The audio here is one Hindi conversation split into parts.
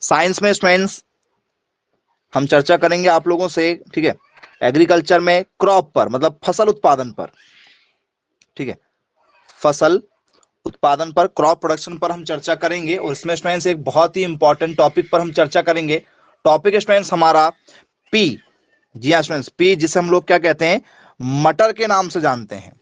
साइंस में स्टूडेंट्स हम चर्चा करेंगे आप लोगों से, ठीक है, एग्रीकल्चर में क्रॉप पर, मतलब फसल उत्पादन पर, ठीक है, फसल उत्पादन पर, क्रॉप प्रोडक्शन पर हम चर्चा करेंगे। और इसमें स्टूडेंट्स एक बहुत ही इंपॉर्टेंट टॉपिक पर हम चर्चा करेंगे। टॉपिक स्टूडेंट्स हमारा पी। जी हाँ स्टूडेंट्स, पी जिसे हम लोग क्या कहते हैं, मटर के नाम से जानते हैं।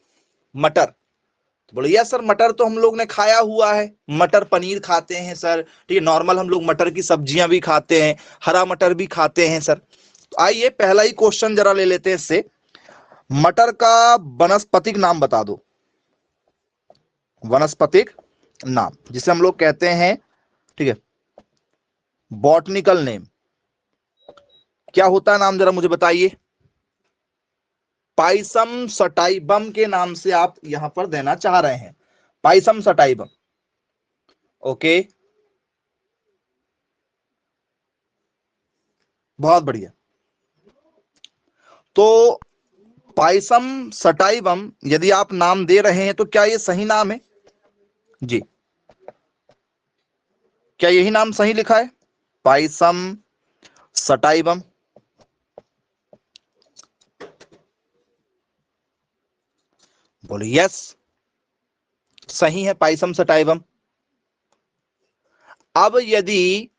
मटर, तो बोले यस सर मटर तो हम लोग ने खाया हुआ है, मटर पनीर खाते हैं सर, ठीक है, नॉर्मल हम लोग मटर की सब्जियां भी खाते हैं, हरा मटर भी खाते हैं सर। तो आइए पहला ही क्वेश्चन जरा ले लेते हैं इससे, मटर का वनस्पतिक नाम बता दो। वनस्पतिक नाम जिसे हम लोग कहते हैं, ठीक है, बॉटनिकल नेम, क्या होता है नाम, जरा मुझे बताइए। पाइसम सटाइबम के नाम से आप यहां पर देना चाह रहे हैं, पाइसम सटाइबम। ओके, बहुत बढ़िया। तो पाइसम सटाइबम यदि आप नाम दे रहे हैं तो क्या ये सही नाम है जी? क्या यही नाम सही लिखा है, पाइसम सटाइबम? बोले यस सही है, पाइसम सटाइबम। अब यदि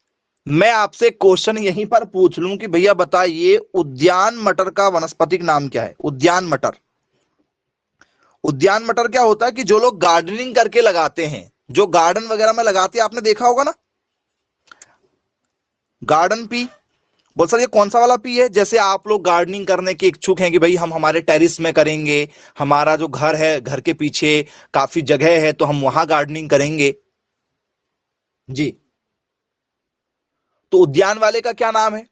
मैं आपसे क्वेश्चन यहीं पर पूछ लूं कि भैया बताइए उद्यान मटर का वनस्पतिक नाम क्या है? उद्यान मटर, उद्यान मटर क्या होता है कि जो लोग गार्डनिंग करके लगाते हैं, जो गार्डन वगैरह में लगाते हैं, आपने देखा होगा ना, गार्डन पी। बोल सर ये कौन सा वाला पी है? जैसे आप लोग गार्डनिंग करने के इच्छुक हैं कि भाई हम हमारे टेरिस में करेंगे, हमारा जो घर है, घर के पीछे काफी जगह है, तो हम वहां गार्डनिंग करेंगे जी। तो उद्यान वाले का क्या नाम है?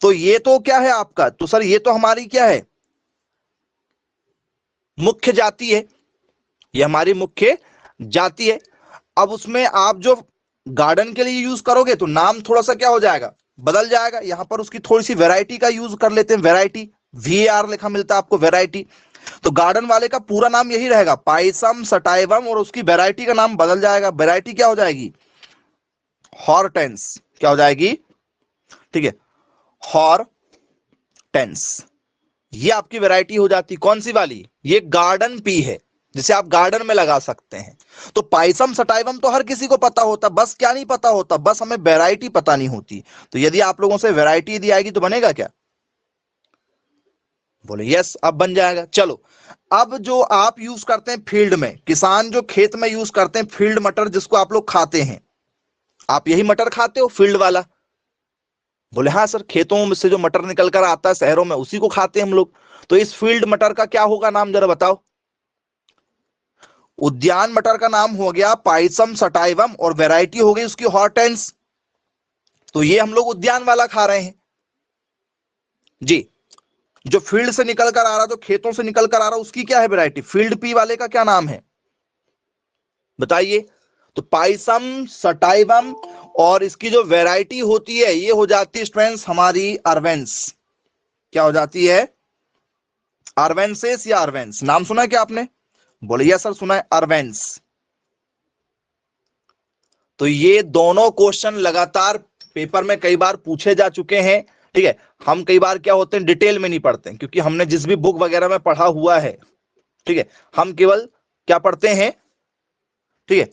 तो ये तो क्या है आपका, तो सर ये तो हमारी क्या है, मुख्य जाति है, ये हमारी मुख्य जाति है। अब उसमें आप जो गार्डन के लिए यूज करोगे तो नाम थोड़ा सा क्या हो जाएगा, बदल जाएगा। यहां पर उसकी थोड़ी सी वैरायटी का यूज कर लेते हैं, वैरायटी, VAR लिखा मिलता है आपको, वैरायटी। तो गार्डन वाले का पूरा नाम यही रहेगा, पाइसम सटाइवम, और उसकी वैरायटी का नाम बदल जाएगा। वैरायटी क्या हो जाएगी, हॉर्टेंस। क्या हो जाएगी, ठीक है, हॉर्टेंस। ये आपकी वैरायटी हो जाती, कौन सी वाली, ये गार्डन पी है, जिसे आप गार्डन में लगा सकते हैं। तो पाइसम सटाइवम तो हर किसी को पता होता, बस क्या नहीं पता होता, बस हमें वैरायटी पता नहीं होती। तो यदि आप लोगों से वैरायटी दी आएगी तो बनेगा क्या? बोले यस, अब बन जाएगा। चलो, अब जो आप यूज करते हैं फील्ड में, किसान जो खेत में यूज करते हैं फील्ड मटर, जिसको आप लोग खाते हैं, आप यही मटर खाते हो, फील्ड वाला? बोले हाँ सर, खेतों में से जो मटर निकल कर आता है शहरों में, उसी को खाते हैं हम लोग। तो इस फील्ड मटर का क्या होगा नाम, जरा बताओ। उद्यान मटर का नाम हो गया पाइसम सटाइवम, और वैरायटी हो गई उसकी हॉर्टेंस। तो ये हम लोग उद्यान वाला खा रहे हैं जी। जो फील्ड से निकल कर आ रहा, जो खेतों से निकल कर आ रहा, उसकी क्या है वैरायटी, फील्ड पी वाले का क्या नाम है बताइए। तो पाइसम सटाइवम, और इसकी जो वैरायटी होती है ये हो जाती है स्टूडेंट्स हमारी अर्वेंस। क्या हो जाती है, अर्वेंसेस या अर्वेंस। नाम सुना है क्या आपने? बोलिए सर सुना है, अर्वेंस। तो ये दोनों क्वेश्चन लगातार पेपर में कई बार पूछे जा चुके हैं, ठीक है। हम कई बार क्या होते हैं, डिटेल में नहीं पढ़ते हैं, क्योंकि हमने जिस भी बुक वगैरह में पढ़ा हुआ है, ठीक है, हम केवल क्या पढ़ते हैं, ठीक है,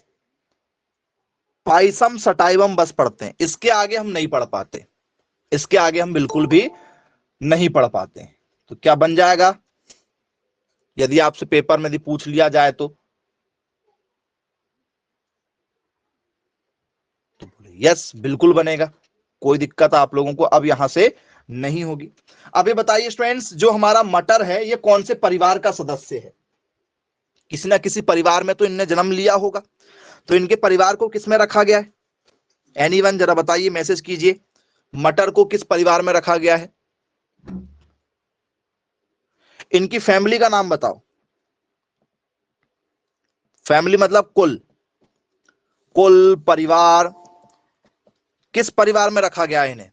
पाइसम सटाइवम बस पढ़ते हैं। इसके आगे हम नहीं पढ़ पाते, इसके आगे हम बिल्कुल भी नहीं पढ़ पाते। तो क्या बन जाएगा यदि आपसे पेपर में यदि पूछ लिया जाए तो यस बिल्कुल बनेगा, कोई दिक्कत आप लोगों को अब यहां से नहीं होगी। अब ये बताइए स्टूडेंट्स, जो हमारा मटर है ये कौन से परिवार का सदस्य है? किसी ना किसी परिवार में तो इनने जन्म लिया होगा, तो इनके परिवार को किस में रखा गया है? एनीवन जरा बताइए, मैसेज कीजिए, मटर को किस परिवार में रखा गया है? इनकी फैमिली का नाम बताओ। फैमिली मतलब कुल, कुल परिवार, किस परिवार में रखा गया है इन्हें?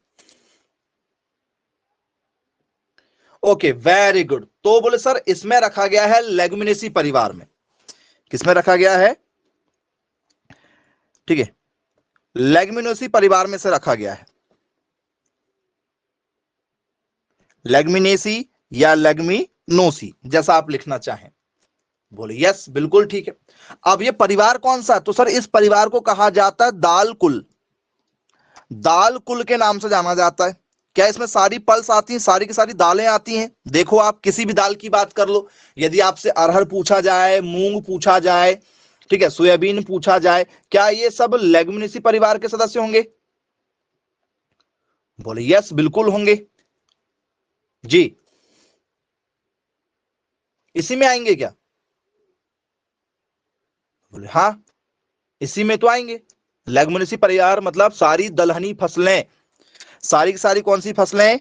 Okay very good. तो बोले सर इसमें रखा गया है लेगुमिनेसी परिवार में। किसमें रखा गया है, ठीक है, लेग्मिनोसी परिवार में से रखा गया है। लेग्मिनेसी या लेग्मिनोसी, जैसा आप लिखना चाहें। बोले यस, बिल्कुल ठीक है। अब ये परिवार कौन सा? तो सर इस परिवार को कहा जाता है दाल कुल। दाल कुल के नाम से जाना जाता है। क्या इसमें सारी पल्स आती हैं, सारी की सारी दालें आती हैं? देखो आप किसी भी दाल की बात कर लो, यदि आपसे अरहर पूछा जाए, मूंग पूछा जाए, ठीक है, सोयाबीन पूछा जाए, क्या ये सब लेग्युमिनेसी परिवार के सदस्य होंगे? बोले यस, बिल्कुल होंगे जी। इसी में आएंगे क्या? बोले हाँ, इसी में तो आएंगे। लेग्युमिनेसी परिवार मतलब सारी दलहनी फसलें, सारी की सारी कौन सी फसलें?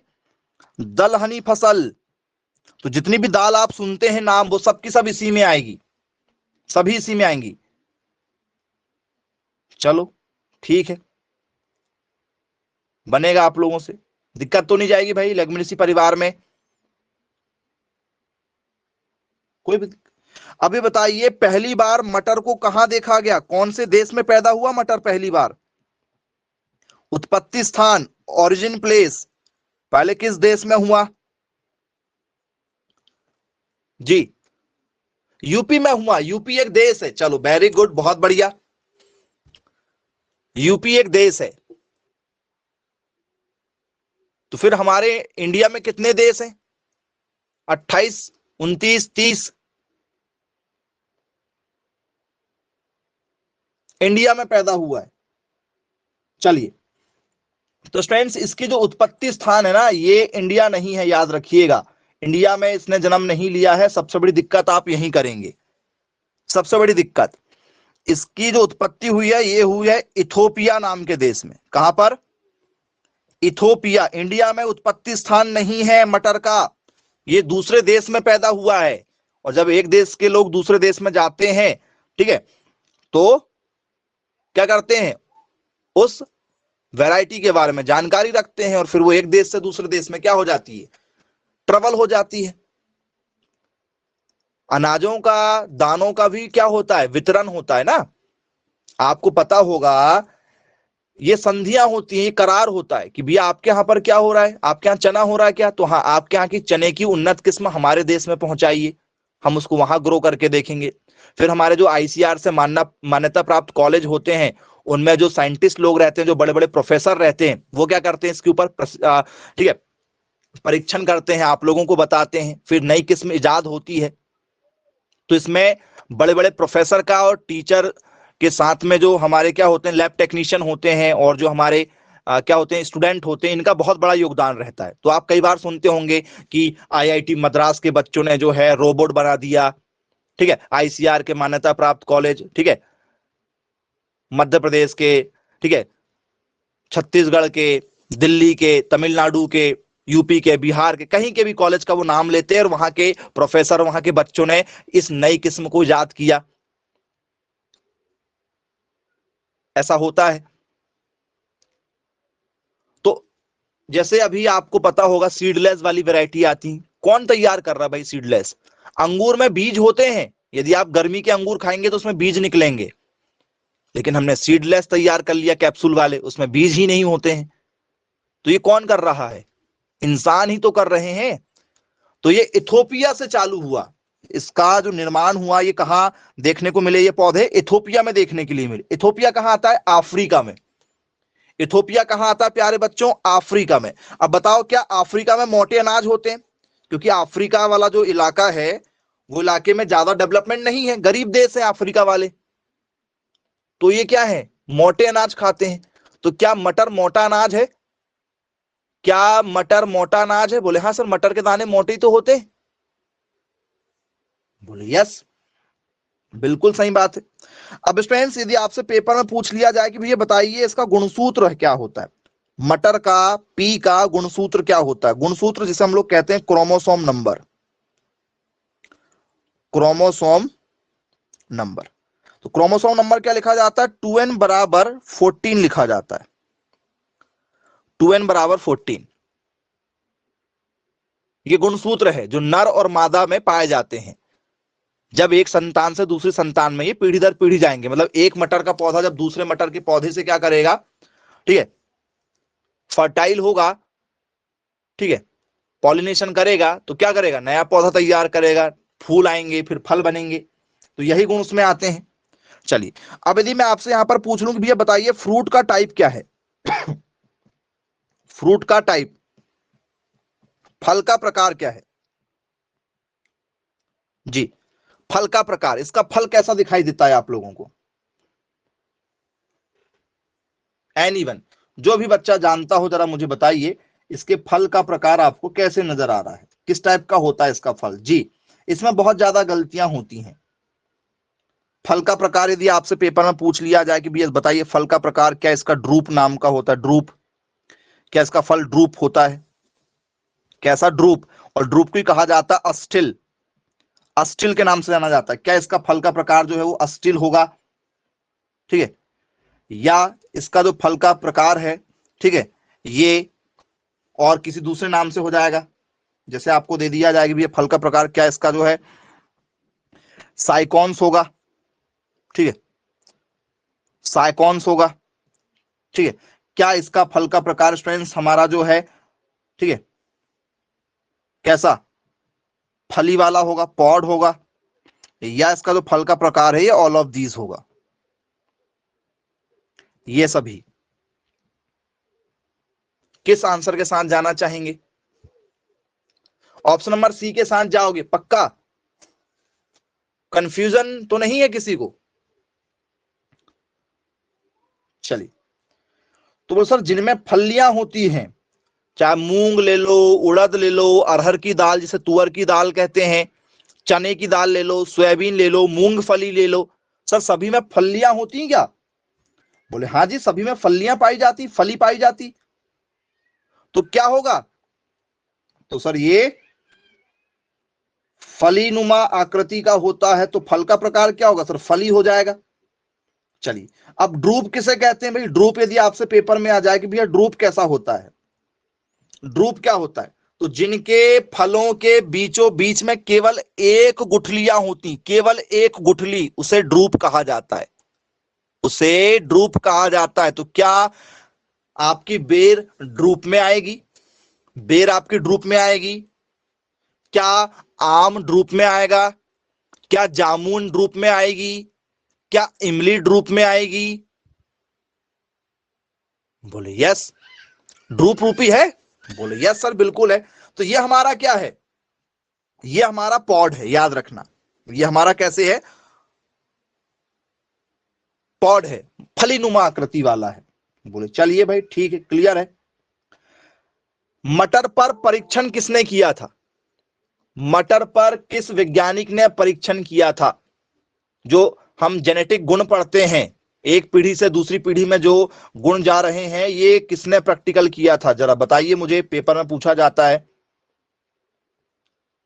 दलहनी फसल। तो जितनी भी दाल आप सुनते हैं नाम, वो सब की सब इसी में आएगी, सभी इसी में आएंगी। चलो ठीक है, बनेगा आप लोगों से, दिक्कत तो नहीं जाएगी भाई लेग्युमिनेसी परिवार में कोई भी। अभी बताइए पहली बार मटर को कहां देखा गया? कौन से देश में पैदा हुआ मटर पहली बार? उत्पत्ति स्थान, ओरिजिन प्लेस, पहले किस देश में हुआ? जी, यूपी में हुआ। यूपी एक देश है। चलो वेरी गुड, बहुत बढ़िया। यूपी एक देश है। तो फिर हमारे इंडिया में कितने देश हैं? 28, 29, 30। इंडिया में पैदा हुआ है। चलिए, तो स्टूडेंट्स इसकी जो उत्पत्ति स्थान है ना, ये इंडिया नहीं है, याद रखिएगा। इंडिया में इसने जन्म नहीं लिया है। सबसे बड़ी दिक्कत आप यही करेंगे। सबसे बड़ी दिक्कत, इसकी जो उत्पत्ति हुई है ये हुई है इथोपिया नाम के देश में। कहां पर? इथोपिया। इंडिया में उत्पत्ति स्थान नहीं है मटर का, ये दूसरे देश में पैदा हुआ है। और जब एक देश के लोग दूसरे देश में जाते हैं, ठीक है, तो क्या करते हैं? उस वैरायटी के बारे में जानकारी रखते हैं और फिर वो एक देश से दूसरे देश में क्या हो जाती है? ट्रेवल हो जाती है। अनाजों का, दानों का भी क्या होता है? वितरण होता है ना। आपको पता होगा ये संधियां होती हैं, ये करार होता है कि भैया आपके यहाँ पर क्या हो रहा है, आपके यहाँ चना हो रहा है क्या, तो हाँ आपके यहाँ की चने की उन्नत किस्म हमारे देश में पहुंचाइए, हम उसको वहां ग्रो करके देखेंगे। फिर हमारे जो आईसीआर से मान्यता प्राप्त कॉलेज होते हैं, उनमें जो साइंटिस्ट लोग रहते हैं, जो बड़े बड़े प्रोफेसर रहते हैं, वो क्या करते हैं इसके ऊपर ठीक है, परीक्षण करते हैं, आप लोगों को बताते हैं, फिर नई किस्म इजाद होती है। तो इसमें बड़े बड़े प्रोफेसर का और टीचर के साथ में जो हमारे क्या होते हैं, लैब टेक्नीशियन होते हैं, और जो हमारे क्या होते हैं, स्टूडेंट होते हैं, इनका बहुत बड़ा योगदान रहता है। तो आप कई बार सुनते होंगे कि आईआईटी मद्रास के बच्चों ने जो है रोबोट बना दिया, ठीक है, आईसीआर के मान्यता प्राप्त कॉलेज, ठीक है, मध्य प्रदेश के, ठीक है, छत्तीसगढ़ के, दिल्ली के, तमिलनाडु के, यूपी के, बिहार के, कहीं के भी कॉलेज का वो नाम लेते हैं और वहां के प्रोफेसर, वहां के बच्चों ने इस नई किस्म को इजाद किया। ऐसा होता है। तो जैसे अभी आपको पता होगा सीडलेस वाली वैरायटी आती, कौन तैयार कर रहा है भाई सीडलेस? अंगूर में बीज होते हैं, यदि आप गर्मी के अंगूर खाएंगे तो उसमें बीज निकलेंगे, लेकिन हमने सीडलेस तैयार कर लिया कैप्सूल वाले, उसमें बीज ही नहीं होते हैं। तो ये कौन कर रहा है? इंसान ही तो कर रहे हैं। तो ये इथोपिया से चालू हुआ, इसका जो निर्माण हुआ, ये कहां देखने को मिले? ये पौधे इथोपिया में देखने के लिए मिले। इथोपिया कहां आता है? अफ्रीका में। इथोपिया कहां आता है प्यारे बच्चों? अफ्रीका में। अब बताओ क्या अफ्रीका में मोटे अनाज होते हैं? क्योंकि अफ्रीका वाला जो इलाका है, वो इलाके में ज्यादा डेवलपमेंट नहीं है, गरीब देश है अफ्रीका वाले। तो ये क्या है? मोटे अनाज खाते हैं। तो क्या मटर मोटा अनाज है? क्या मटर मोटा अनाज है? बोले हाँ सर, मटर के दाने मोटे ही तो होते हैं। बोले यस, बिल्कुल सही बात है। अब स्टूडेंट्स यदि आपसे पेपर में पूछ लिया जाए कि भैया बताइए इसका गुणसूत्र क्या होता है, मटर का, पी का गुणसूत्र क्या होता है? गुणसूत्र जिसे हम लोग कहते हैं क्रोमोसोम नंबर। Chromosome number. तो क्रोमोसोम नंबर क्या लिखा जाता है? 2n बराबर 14 लिखा जाता है। 2n बराबर 14 ये गुणसूत्र है जो नर और मादा में पाए जाते हैं। जब एक संतान से दूसरी संतान में ये पीढ़ी दर पीढ़ी जाएंगे, मतलब एक मटर का पौधा जब दूसरे मटर के पौधे से क्या करेगा, ठीक है, फर्टाइल होगा, ठीक है, पॉलिनेशन करेगा, तो क्या करेगा, नया पौधा तैयार करेगा, फूल आएंगे, फिर फल बनेंगे, तो यही गुण उसमें आते हैं। चलिए, अब यदि मैं आपसे यहां पर पूछ लूं कि भैया बताइए फ्रूट का टाइप क्या है फ्रूट का टाइप, फल का प्रकार क्या है जी, फल का प्रकार, इसका फल कैसा दिखाई देता है आप लोगों को, एनीवन, जो भी बच्चा जानता हो जरा मुझे बताइए, इसके फल का प्रकार आपको कैसे नजर आ रहा है, किस टाइप का होता है इसका फल जी। इसमें बहुत ज्यादा गलतियां होती हैं। फल का प्रकार यदि आपसे पेपर में पूछ लिया जाए कि भैया बताइए फल का प्रकार क्या, इसका ड्रूप नाम का होता है, ड्रूप, क्या इसका फल ड्रूप होता है, कैसा ड्रूप, और ड्रूप को कहा जाता है अस्टिल, अस्टिल के नाम से जाना जाता है, क्या इसका फल का प्रकार जो है वो अस्टिल होगा, ठीक है, या इसका जो फल का प्रकार है, ठीक है, ये और किसी दूसरे नाम से हो जाएगा, जैसे आपको दे दिया जाएगा भैया फल का प्रकार क्या, इसका जो है साइकॉन्स होगा, ठीक है, साइकॉन्स होगा, ठीक है, क्या इसका फल का प्रकार स्टूडेंट्स हमारा जो है, ठीक है, कैसा फली वाला होगा, पॉड होगा, या इसका जो फल का प्रकार है ये ऑल ऑफ दीज होगा, ये सभी। किस आंसर के साथ जाना चाहेंगे, ऑप्शन नंबर सी के साथ जाओगे पक्का, कंफ्यूजन तो नहीं है किसी को, चलिए, तो बोलो सर जिनमें फलियां होती हैं, चाहे मूंग ले लो, उड़द ले लो, अरहर की दाल जिसे तुअर की दाल कहते हैं, चने की दाल ले लो, सोयाबीन ले लो, मूंगफली ले लो, सर सभी में फलियां होती हैं क्या, बोले हाँ जी सभी में फलियां पाई जाती, फली पाई जाती, तो क्या होगा, तो सर ये फलीनुमा आकृति का होता है, तो फल का प्रकार क्या होगा सर, फली हो जाएगा। चलिए, अब ड्रूप किसे कहते हैं भाई, ड्रूप यदि आपसे पेपर में आ जाए कि भैया ड्रूप कैसा होता है, ड्रूप क्या होता है, तो जिनके फलों के बीचों बीच में केवल एक गुठलियां होती, केवल एक गुठली, उसे ड्रूप कहा जाता है, उसे ड्रूप कहा जाता है। तो क्या आपकी बेर ड्रूप में आएगी, बेर आपकी ड्रूप में आएगी, क्या आम ड्रूप में आएगा, क्या जामुन ड्रूप में आएगी, क्या इमली ड्रूप में आएगी, बोले यस, ड्रूप रूपी है, बोले यस सर बिल्कुल है। तो ये हमारा क्या है, ये हमारा पॉड है, याद रखना, ये हमारा कैसे है, पॉड है, फलीनुमा आकृति वाला है, बोले चलिए भाई ठीक है, क्लियर है। मटर पर परीक्षण किसने किया था, मटर पर किस वैज्ञानिक ने परीक्षण किया था, जो हम जेनेटिक गुण पढ़ते हैं, एक पीढ़ी से दूसरी पीढ़ी में जो गुण जा रहे हैं, ये किसने प्रैक्टिकल किया था, जरा बताइए मुझे, पेपर में पूछा जाता है,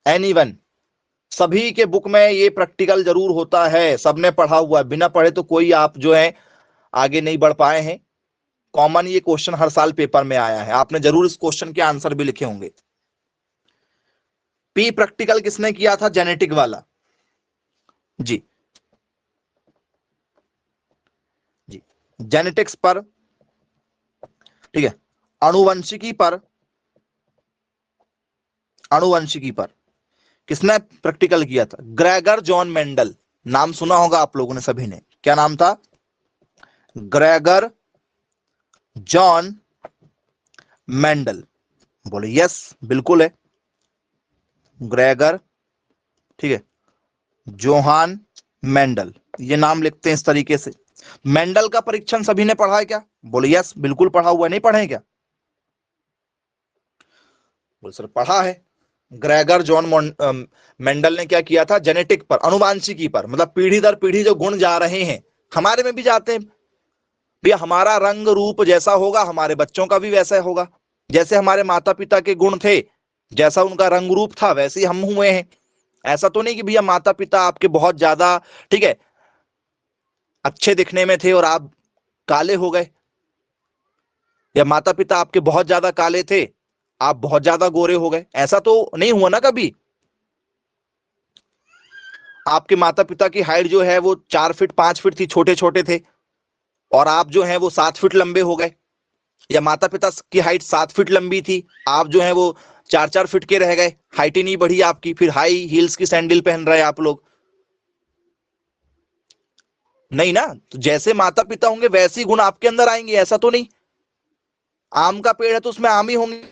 एनीवन, सभी के बुक में ये प्रैक्टिकल जरूर होता है, सबने पढ़ा हुआ है, बिना पढ़े तो कोई आप जो है आगे नहीं बढ़ पाए हैं, कॉमन ये क्वेश्चन हर साल पेपर में आया है, आपने जरूर इस क्वेश्चन के आंसर भी लिखे होंगे। पी प्रैक्टिकल किसने किया था, जेनेटिक वाला जी, जी जेनेटिक्स पर, ठीक है, अनुवंशिकी पर, अनुवंशिकी पर किसने प्रैक्टिकल किया था, ग्रेगर जॉन मेंडल, नाम सुना होगा आप लोगों ने सभी ने, क्या नाम था, ग्रेगर जॉन मेंडल, बोले यस बिल्कुल है, ग्रेगर, ठीक है, जोहान मेंडल, ये नाम लिखते हैं इस तरीके से। मेंडल का परीक्षण सभी ने पढ़ा है क्या, बोले यस बिल्कुल पढ़ा हुआ है, नहीं पढ़े क्या, बोले सर पढ़ा है। ग्रेगर जॉन मेंडल ने क्या किया था, जेनेटिक पर, अनुवांशिकी पर, मतलब पीढ़ी दर पीढ़ी जो गुण जा रहे हैं, हमारे में भी जाते हैं भैया, हमारा रंग रूप जैसा होगा हमारे बच्चों का भी वैसा होगा, जैसे हमारे माता पिता के गुण थे, जैसा उनका रंग रूप था वैसे ही हम हुए हैं। ऐसा तो नहीं कि भैया माता पिता आपके बहुत ज्यादा, ठीक है, अच्छे दिखने में थे और आप काले हो गए, या माता पिता आपके बहुत ज्यादा काले थे आप बहुत ज्यादा गोरे हो गए, ऐसा तो नहीं हुआ ना कभी। आपके माता पिता की हाइट जो है वो 4 फीट 5 फीट थी, छोटे छोटे थे, और आप जो है वो 7 फीट लंबे हो गए, या माता पिता की हाइट 7 फीट लंबी थी, आप जो है वो 4 फीट के रह गए, हाइट ही नहीं बढ़ी आपकी, फिर हाई हील्स की सैंडल पहन रहे आप लोग, नहीं ना। तो जैसे माता पिता होंगे वैसे ही गुण आपके अंदर आएंगे, ऐसा तो नहीं। आम का पेड़ है तो उसमें आम ही होंगे,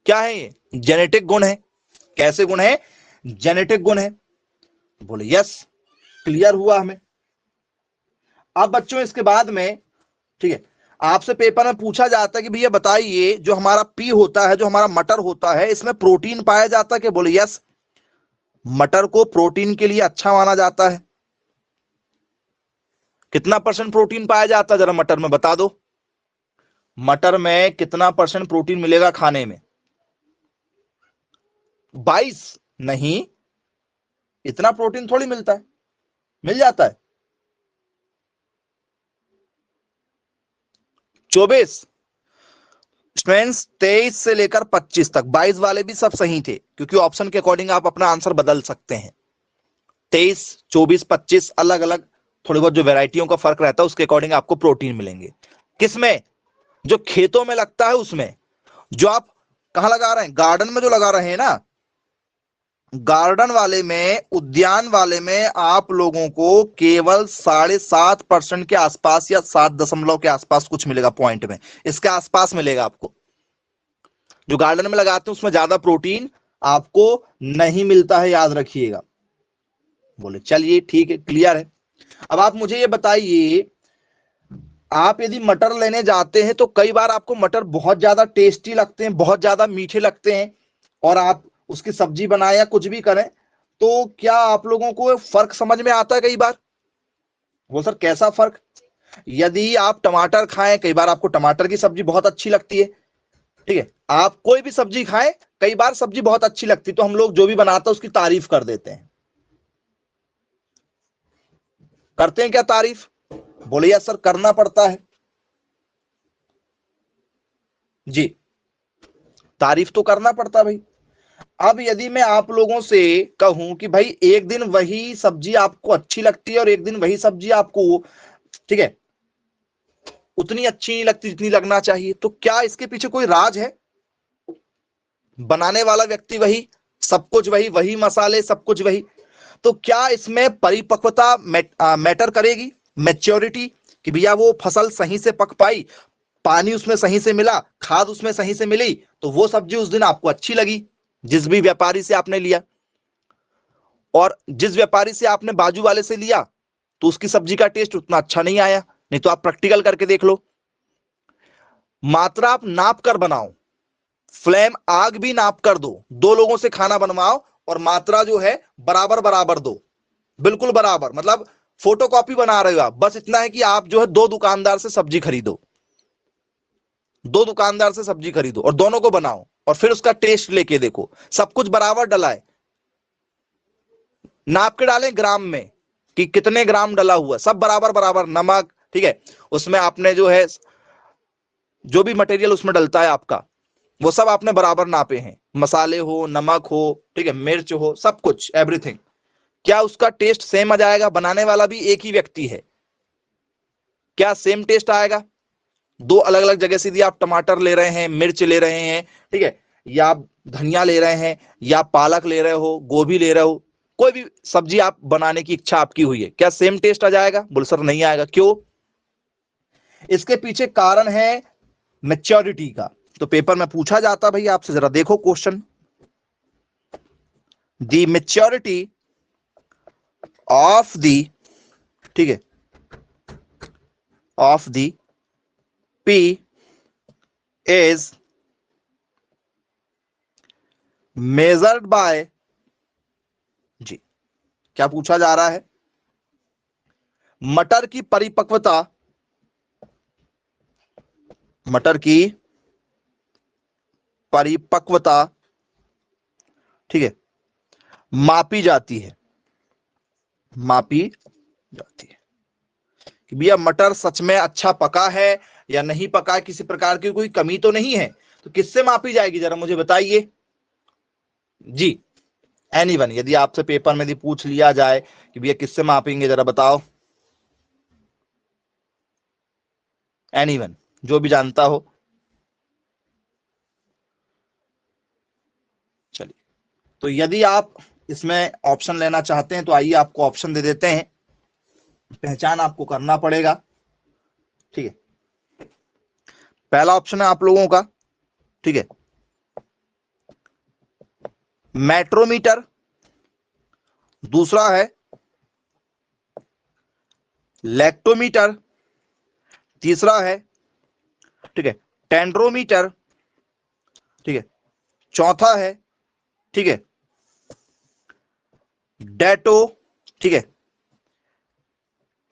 क्या है ये? जेनेटिक गुण है। कैसे गुण है? जेनेटिक गुण है। बोले यस, क्लियर हुआ हमें। अब बच्चों इसके बाद में, ठीक है, आपसे पेपर में पूछा जाता है कि भैया बताइए, जो हमारा पी होता है, जो हमारा मटर होता है, इसमें प्रोटीन पाया जाता है कि? बोले यस, मटर को प्रोटीन के लिए अच्छा माना जाता है। कितना परसेंट प्रोटीन पाया जाता है जरा मटर में बता दो। मटर में कितना परसेंट प्रोटीन मिलेगा खाने में? 22? नहीं, इतना प्रोटीन थोड़ी मिलता है, मिल जाता है 24। स्टूडेंट्स 23 से लेकर 25 तक, 22 वाले भी सब सही थे, क्योंकि ऑप्शन के अकॉर्डिंग आप अपना आंसर बदल सकते हैं। 23, 24, 25 अलग अलग थोड़ी बहुत जो वैरायटियों का फर्क रहता है उसके अकॉर्डिंग आपको प्रोटीन मिलेंगे। किसमें? जो खेतों में लगता है उसमें। जो आप कहां लगा रहे हैं? गार्डन में जो लगा रहे हैं ना, गार्डन वाले में, उद्यान वाले में आप लोगों को केवल 7.5% के आसपास या 7 के आसपास कुछ मिलेगा, पॉइंट में इसके आसपास मिलेगा आपको। जो गार्डन में लगाते हैं उसमें ज्यादा प्रोटीन आपको नहीं मिलता है, याद रखिएगा। बोले चलिए ठीक है, क्लियर है। अब आप मुझे ये बताइए, आप यदि मटर लेने जाते हैं तो कई बार आपको मटर बहुत ज्यादा टेस्टी लगते हैं, बहुत ज्यादा मीठे लगते हैं, और आप उसकी सब्जी बनाए या कुछ भी करें, तो क्या आप लोगों को फर्क समझ में आता है कई बार? वो सर कैसा फर्क? यदि आप टमाटर खाएं, कई बार आपको टमाटर की सब्जी बहुत अच्छी लगती है, ठीक है, आप कोई भी सब्जी खाएं, कई बार सब्जी बहुत अच्छी लगती है तो हम लोग जो भी बनाता है उसकी तारीफ कर देते हैं। करते हैं क्या तारीफ? बोले यार सर करना पड़ता है जी, तारीफ तो करना पड़ता है भाई। अब यदि मैं आप लोगों से कहूं कि भाई एक दिन वही सब्जी आपको अच्छी लगती है और एक दिन वही सब्जी आपको, ठीक है, उतनी अच्छी नहीं लगती जितनी लगना चाहिए, तो क्या इसके पीछे कोई राज है? बनाने वाला व्यक्ति वही, सब कुछ वही, वही मसाले, सब कुछ वही, तो क्या इसमें परिपक्वता मैटर करेगी? मैच्योरिटी, कि भैया वो फसल सही से पक पाई, पानी उसमें सही से मिला, खाद उसमें सही से मिली, तो वो सब्जी उस दिन आपको अच्छी लगी, जिस भी व्यापारी से आपने लिया। और जिस व्यापारी से आपने बाजू वाले से लिया तो उसकी सब्जी का टेस्ट उतना अच्छा नहीं आया। नहीं तो आप प्रैक्टिकल करके देख लो, मात्रा आप नाप कर बनाओ, फ्लेम आग भी नाप कर दो, दो लोगों से खाना बनवाओ और मात्रा जो है बराबर बराबर दो, बिल्कुल बराबर, मतलब फोटोकॉपी बना रहे हो आप, बस इतना है कि आप जो है दो दुकानदार से सब्जी खरीदो, दो दुकानदार से सब्जी खरीदो और दोनों को बनाओ और फिर उसका टेस्ट लेके देखो, सब कुछ बराबर डला है, नाप के डालें ग्राम में कि कितने ग्राम डला हुआ, सब बराबर बराबर, नमक, ठीक है, उसमें आपने जो है जो भी मटेरियल उसमें डलता है आपका, वो सब आपने बराबर नापे हैं, मसाले हो, नमक हो, ठीक है, मिर्च हो, सब कुछ, एवरीथिंग। क्या उसका टेस्ट सेम आ जाएगा? बनाने वाला भी एक ही व्यक्ति है, क्या सेम टेस्ट आएगा? दो अलग अलग जगह से, यदि आप टमाटर ले रहे हैं, मिर्च ले रहे हैं, ठीक है, या आप धनिया ले रहे हैं, या पालक ले रहे हो, गोभी ले रहे हो, कोई भी सब्जी आप बनाने की इच्छा आपकी हुई है, क्या सेम टेस्ट आ जाएगा? बोल सर नहीं आएगा, क्यों? इसके पीछे कारण है मैच्योरिटी का। तो पेपर में पूछा जाता भाई आपसे, जरा देखो question, the maturity of the, ठीक है, of the P is measured by, जी, क्या पूछा जा रहा है? मटर की परिपक्वता, मटर की परिपक्वता, ठीक है, मापी जाती है, मापी जाती है कि भैया मटर सच में अच्छा पका है या नहीं पका है, किसी प्रकार की कोई कमी तो नहीं है, तो किससे मापी जाएगी जरा मुझे बताइए? जी, एनीवन, यदि आपसे पेपर में यदि पूछ लिया जाए कि भैया किससे मापेंगे, जरा बताओ, एनीवन, जो भी जानता हो। चलिए, तो यदि आप इसमें ऑप्शन लेना चाहते हैं तो आइए आपको ऑप्शन दे देते हैं, पहचान आपको करना पड़ेगा। ठीक है, पहला ऑप्शन है आप लोगों का, ठीक है, मेट्रोमीटर, दूसरा है लैक्टोमीटर, तीसरा है, ठीक है, टेंड्रोमीटर, ठीक है, चौथा है, ठीक है, डेटो, ठीक है,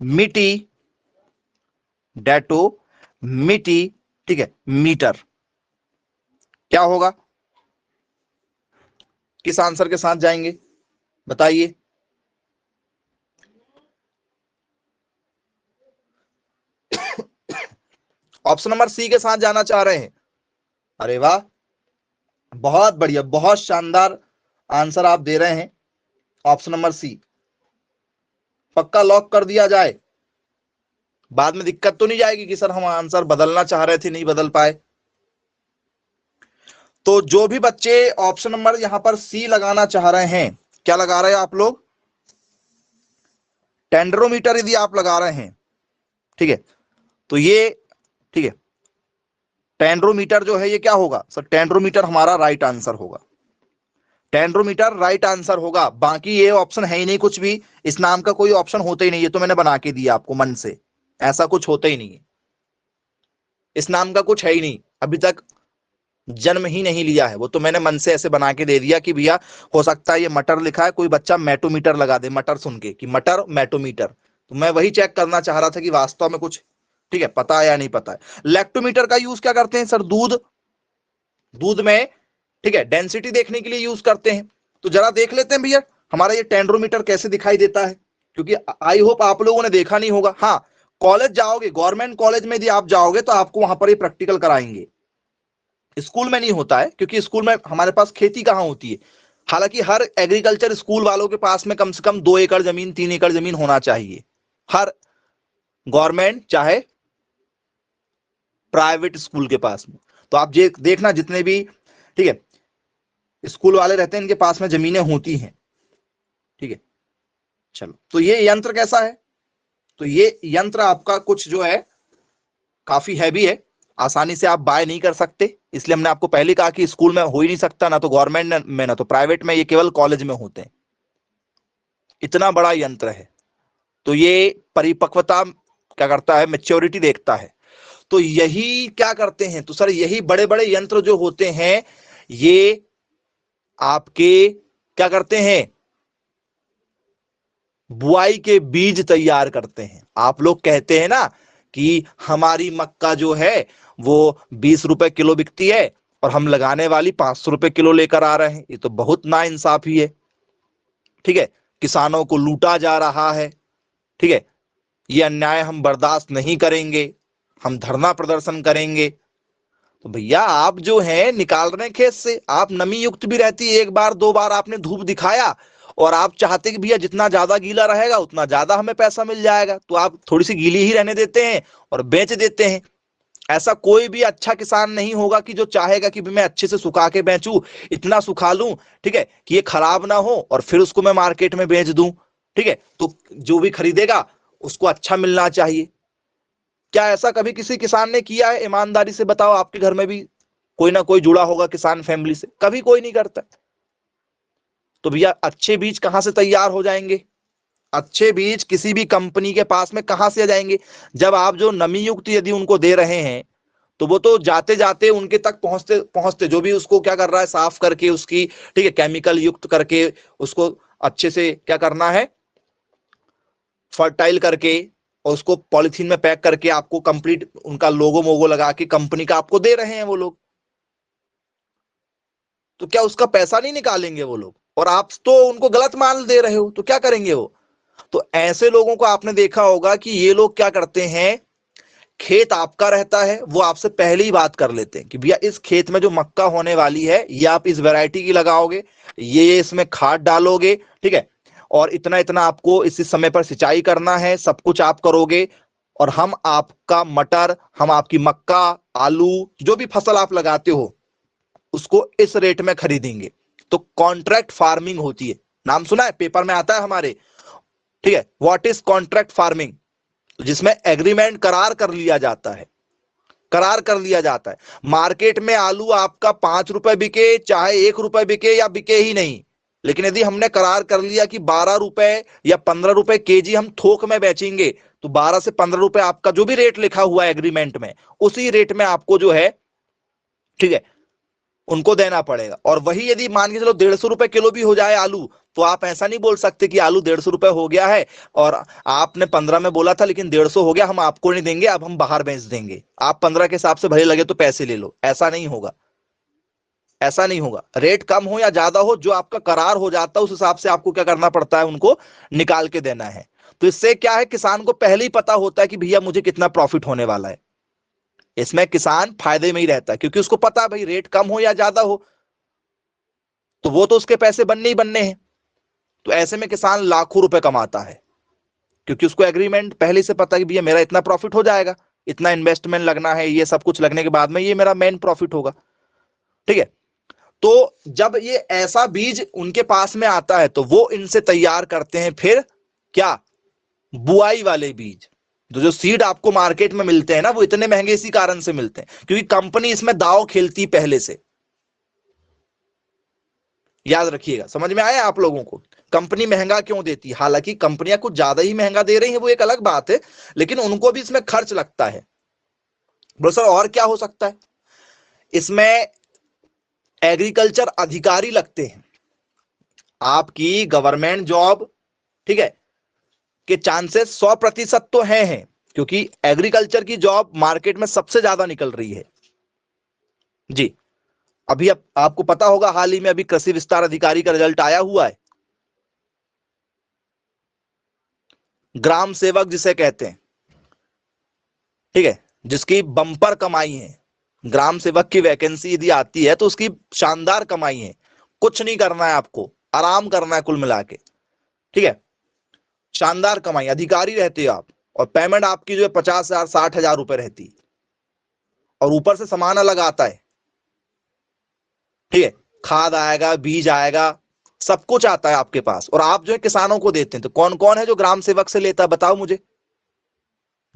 मिटी, डेटो मिटी, ठीक है, मीटर। क्या होगा, किस आंसर के साथ जाएंगे बताइए। ऑप्शन नंबर सी के साथ जाना चाह रहे हैं। अरे वाह, बहुत बढ़िया, बहुत शानदार आंसर आप दे रहे हैं, ऑप्शन नंबर सी। पक्का लॉक कर दिया जाए, बाद में दिक्कत तो नहीं जाएगी कि सर हम आंसर बदलना चाह रहे थे नहीं बदल पाए। तो जो भी बच्चे ऑप्शन नंबर यहां पर सी लगाना चाह रहे हैं, क्या लगा रहे हैं आप लोग, टेंड्रोमीटर यदि आप लगा रहे हैं, ठीक है, तो ये, ठीक है, टेंड्रोमीटर जो है ये क्या होगा सर, टेंड्रोमीटर हमारा राइट आंसर होगा, टेंड्रोमीटर राइट आंसर होगा। बाकी ये ऑप्शन है ही नहीं कुछ भी, इस नाम का कोई ऑप्शन होता ही नहीं, ये तो मैंने बना के दिया आपको मन से, ऐसा कुछ होता ही नहीं है, इस नाम का कुछ है ही नहीं, अभी तक जन्म ही नहीं लिया है, वो तो मैंने मन से ऐसे बना के दे दिया कि भैया हो सकता है ये मटर लिखा है, कोई बच्चा मेटोमीटर लगा दे, मटर सुन के कि मटर मेटोमीटर, तो मैं वही चेक करना चाह रहा था कि वास्तव में कुछ, ठीक है, पता है या नहीं पता है। लैक्टोमीटर का यूज क्या करते हैं सर, दूध, दूध में, ठीक है, डेंसिटी देखने के लिए यूज करते हैं। तो जरा देख लेते हैं भैया हमारा ये टेंड्रोमीटर कैसे दिखाई देता है, क्योंकि आई होप आप लोगों ने देखा नहीं होगा। हाँ, कॉलेज जाओगे, गवर्नमेंट कॉलेज में यदि आप जाओगे तो आपको वहां पर ये प्रैक्टिकल कराएंगे, स्कूल में नहीं होता है, क्योंकि स्कूल में हमारे पास खेती कहां होती है। हालांकि हर एग्रीकल्चर स्कूल वालों के पास में कम से कम 2 एकड़ जमीन, 3 एकड़ जमीन होना चाहिए, हर गवर्नमेंट चाहे प्राइवेट स्कूल के पास में। तो आप देखना जितने भी, ठीक है, स्कूल वाले रहते हैं इनके पास में जमीनें होती हैं, ठीक है। चलो, तो ये यंत्र कैसा है, तो ये यंत्र आपका कुछ जो है काफी हैवी है, आसानी से आप बाय नहीं कर सकते, इसलिए हमने आपको पहले कहा कि स्कूल में हो ही नहीं सकता, ना तो गवर्नमेंट में ना तो प्राइवेट में, ये केवल कॉलेज में होते हैं। इतना बड़ा यंत्र है, तो ये परिपक्वता क्या करता है, मैच्योरिटी देखता है। तो यही क्या करते हैं, तो सर यही बड़े बड़े यंत्र जो होते हैं ये आपके क्या करते हैं, बुआई के बीज तैयार करते हैं। आप लोग कहते हैं ना कि हमारी मक्का जो है वो 20 रुपए किलो बिकती है और हम लगाने वाली 500 रुपए किलो लेकर आ रहे हैं, ये तो बहुत नाइंसाफी है, ठीक है, किसानों को लूटा जा रहा है, ठीक है, ये अन्याय हम बर्दाश्त नहीं करेंगे, हम धरना प्रदर्शन करेंगे। तो भैया आप जो है निकाल रहे हैं खेत से, आप नमी युक्त भी रहती है, 1 बार 2 बार आपने धूप दिखाया और आप चाहते कि भैया जितना ज्यादा गीला रहेगा उतना ज्यादा हमें पैसा मिल जाएगा, तो आप थोड़ी सी गीली ही रहने देते हैं और बेच देते हैं। ऐसा कोई भी अच्छा किसान नहीं होगा कि जो चाहेगा कि मैं अच्छे से सुखा के बेचूं, इतना सुखा लूं, ठीक है, कि ये खराब ना हो और फिर उसको मैं मार्केट में बेच दूं, ठीक है, तो जो भी खरीदेगा उसको अच्छा मिलना चाहिए। क्या ऐसा कभी किसी किसान ने किया है, ईमानदारी से बताओ, आपके घर में भी कोई ना कोई जुड़ा होगा किसान फैमिली से, कभी कोई नहीं करता। तो भैया अच्छे बीज कहां से तैयार हो जाएंगे, अच्छे बीज किसी भी कंपनी के पास में कहां से आ जाएंगे, जब आप जो नमी युक्त यदि उनको दे रहे हैं तो वो तो जाते जाते उनके तक पहुंचते पहुंचते जो भी उसको क्या कर रहा है, साफ करके उसकी, ठीक है, केमिकल युक्त करके उसको अच्छे से क्या करना है, फर्टाइल करके और उसको पॉलिथीन में पैक करके आपको कंप्लीट उनका लोगो मोगो लगा के कंपनी का आपको दे रहे हैं वो लोग। तो क्या उसका पैसा नहीं निकालेंगे वो लोग, और आप तो उनको गलत माल दे रहे हो, तो क्या करेंगे वो। तो ऐसे लोगों को आपने देखा होगा कि ये लोग क्या करते हैं, खेत आपका रहता है वो आपसे पहले ही बात कर लेते हैं कि भैया इस खेत में जो मक्का होने वाली है ये आप इस वैरायटी की लगाओगे, ये इसमें खाद डालोगे, ठीक है, और इतना इतना आपको इसी समय पर सिंचाई करना है, सब कुछ आप करोगे, और हम आपका मटर, हम आपकी मक्का, आलू, जो भी फसल आप लगाते हो उसको इस रेट में खरीदेंगे। तो कॉन्ट्रैक्ट फार्मिंग होती है, नाम सुना है, पेपर में आता है हमारे, ठीक है। What is contract farming? जिसमें एग्रीमेंट, करार कर लिया जाता है, करार कर लिया जाता है। मार्केट में आलू आपका 5 रुपए बिके, चाहे 1 रुपए बिके या बिके ही नहीं, लेकिन यदि हमने करार कर लिया कि 12 रुपए या 15 रुपए केजी हम थोक में बेचेंगे, तो 12 से 15 रुपए आपका जो भी रेट लिखा हुआ है एग्रीमेंट में, उसी रेट में आपको जो है, ठीक है, उनको देना पड़ेगा। और वही यदि मान के चलो 150 रुपए किलो भी हो जाए आलू, तो आप ऐसा नहीं बोल सकते कि आलू 150 रुपए हो गया है और आपने 15 में बोला था लेकिन 150 हो गया, हम आपको नहीं देंगे, अब हम बाहर बेच देंगे, आप 15 के हिसाब से भले लगे तो पैसे ले लो। ऐसा नहीं होगा, ऐसा नहीं होगा। रेट कम हो या ज्यादा हो, जो आपका करार हो जाता है उस हिसाब से आपको क्या करना पड़ता है, उनको निकाल के देना है। तो इससे क्या है, किसान को पहले ही पता होता है कि भैया मुझे कितना प्रॉफिट होने वाला है। इसमें किसान फायदे में ही रहता है क्योंकि उसको पता है भाई रेट कम हो या ज्यादा हो तो वो तो उसके पैसे बनने ही बनने हैं। तो ऐसे में किसान लाखों रुपए कमाता है क्योंकि उसको एग्रीमेंट पहले से पता है कि भैया मेरा इतना प्रॉफिट हो जाएगा, इतना इन्वेस्टमेंट लगना है, ये सब कुछ लगने के बाद में ये मेरा मेन प्रॉफिट होगा, ठीक है। तो जब ये ऐसा बीज उनके पास में आता है तो वो इनसे तैयार करते हैं फिर क्या, बुआई वाले बीज। जो सीड आपको मार्केट में मिलते हैं ना, वो इतने महंगे इसी कारण से मिलते हैं क्योंकि कंपनी इसमें दांव खेलती पहले से। याद रखिएगा, समझ में आया आप लोगों को, कंपनी महंगा क्यों देती है? हालांकि कंपनियां कुछ ज्यादा ही महंगा दे रही हैं वो एक अलग बात है, लेकिन उनको भी इसमें खर्च लगता है। बोलो सर और क्या हो सकता है? इसमें एग्रीकल्चर अधिकारी लगते हैं, आपकी गवर्नमेंट जॉब, ठीक है, के चांसेस 100% तो हैं क्योंकि एग्रीकल्चर की जॉब मार्केट में सबसे ज्यादा निकल रही है जी। अभी आपको पता होगा हाल ही में अभी कृषि विस्तार अधिकारी का रिजल्ट आया हुआ है, ग्राम सेवक जिसे कहते हैं, ठीक है, जिसकी बम्पर कमाई है। ग्राम सेवक की वैकेंसी यदि आती है तो उसकी शानदार कमाई है, कुछ नहीं करना है आपको, आराम करना है कुल मिला के, ठीक है, शानदार कमाई, अधिकारी रहते हो आप, और पेमेंट आपकी जो है 50,000 60,000 रुपए रहती है, और ऊपर से सामान अलग आता है, ठीक है, खाद आएगा, बीज आएगा, सब कुछ आता है आपके पास, और आप जो है किसानों को देते हैं। तो कौन कौन है जो ग्राम सेवक से लेता है बताओ मुझे?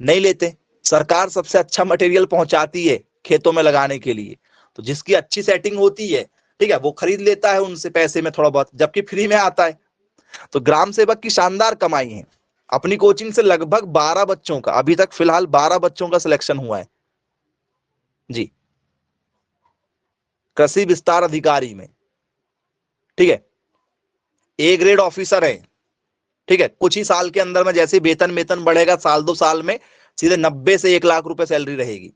नहीं लेते। सरकार सबसे अच्छा मटेरियल पहुंचाती है खेतों में लगाने के लिए, तो जिसकी अच्छी सेटिंग होती है, ठीक है, वो खरीद लेता है उनसे पैसे में थोड़ा बहुत, जबकि फ्री में आता है। तो ग्राम सेवक की शानदार कमाई है। अपनी कोचिंग से लगभग 12 बच्चों का, अभी तक फिलहाल 12 बच्चों का सिलेक्शन हुआ है जी, कृषि विस्तार अधिकारी में, ठीक है, ए ग्रेड ऑफिसर है, ठीक है। कुछ ही साल के अंदर में जैसे वेतन वेतन बढ़ेगा, साल 2 साल में सीधे 90 से 1 लाख रुपए सैलरी रहेगी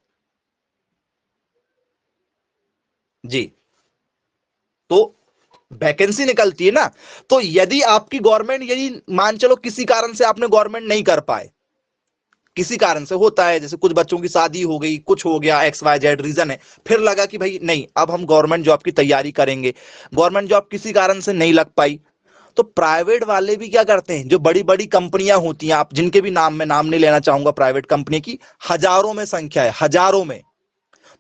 जी। तो वैकेंसी निकलती है ना, तो यदि आपकी गवर्नमेंट, यदि मान चलो किसी कारण से आपने गवर्नमेंट नहीं कर पाए, किसी कारण से होता है, जैसे कुछ बच्चों की शादी हो गई, कुछ हो गया, XYZ रीजन है, फिर लगा कि भाई नहीं अब हम गवर्नमेंट जॉब की तैयारी करेंगे, गवर्नमेंट जॉब किसी कारण से नहीं लग पाई, तो प्राइवेट वाले भी क्या करते हैं, जो बड़ी बड़ी कंपनियां होती हैं, आप जिनके भी नाम में नाम नहीं लेना चाहूंगा, प्राइवेट कंपनी की हजारों में संख्या है, हजारों में,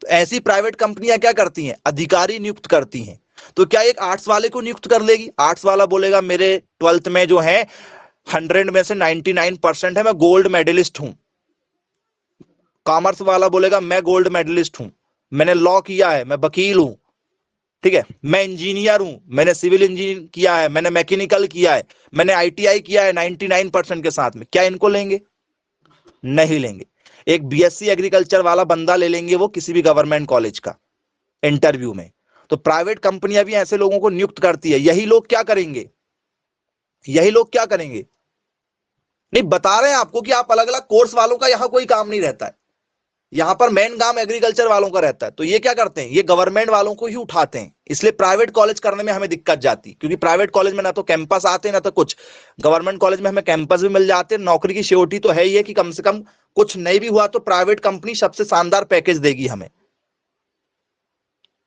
तो ऐसी प्राइवेट कंपनियां क्या करती हैं, अधिकारी नियुक्त करती हैं। तो क्या एक आर्ट्स वाले को नियुक्त कर लेगी? आर्ट्स वाला बोलेगा मेरे 12th में जो है 100 में से 99% है, मैं गोल्ड मेडलिस्ट हूं। कॉमर्स वाला बोलेगा मैं गोल्ड मेडलिस्ट हूं, मैंने लॉ किया है, मैं वकील हूं, ठीक है, मैं इंजीनियर हूं, मैंने सिविल इंजीनियर किया है, मैंने मैकेनिकल किया है, मैंने ITI किया है 99% के साथ में। क्या इनको लेंगे? नहीं लेंगे। एक BSc एग्रीकल्चर वाला बंदा ले लेंगे वो किसी भी गवर्नमेंट कॉलेज का इंटरव्यू में। तो प्राइवेट कंपनियां भी ऐसे लोगों को नियुक्त करती है। यही लोग क्या करेंगे, यही लोग क्या करेंगे, नहीं बता रहे हैं आपको कि आप अलग अलग कोर्स वालों का यहां कोई काम नहीं रहता है। यहां पर मेन काम एग्रीकल्चर वालों का रहता है, तो ये क्या करते हैं, ये गवर्नमेंट वालों को ही उठाते हैं। इसलिए प्राइवेट कॉलेज करने में हमें दिक्कत जाती, क्योंकि प्राइवेट कॉलेज में ना तो कैंपस आते ना तो कुछ, गवर्नमेंट कॉलेज में हमें कैंपस भी मिल जाते हैं, नौकरी की श्योरिटी तो है ही है कि कम से कम कुछ नहीं भी हुआ तो प्राइवेट कंपनी सबसे शानदार पैकेज देगी हमें।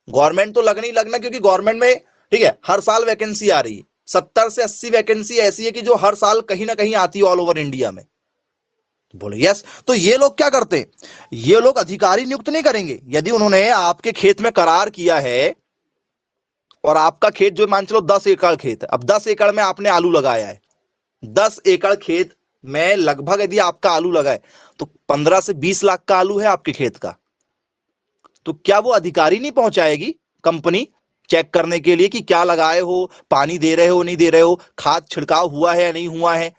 गवर्नमेंट तो लगना ही लगना, क्योंकि गवर्नमेंट में ठीक है हर साल वैकेंसी आ रही है, 70 से 80 वैकेंसी ऐसी है कि जो हर साल कहीं ना कहीं आती है ऑल ओवर इंडिया में। बोले यस, तो ये लोग क्या करते हैं, ये लोग अधिकारी नियुक्त नहीं करेंगे। यदि उन्होंने आपके खेत में करार किया है और आपका खेत जो मान चलो 10 एकड़ खेत है, अब 10 एकड़ में आपने आलू लगाया है, 10 एकड़ खेत में लगभग यदि आपका आलू लगा है तो 15 से 20 लाख का आलू है आपके खेत का, तो क्या वो अधिकारी नहीं पहुंचाएगी कंपनी चेक करने के लिए कि क्या लगाए हो, पानी दे रहे हो नहीं दे रहे हो, खाद छिड़काव हुआ है या नहीं हुआ है,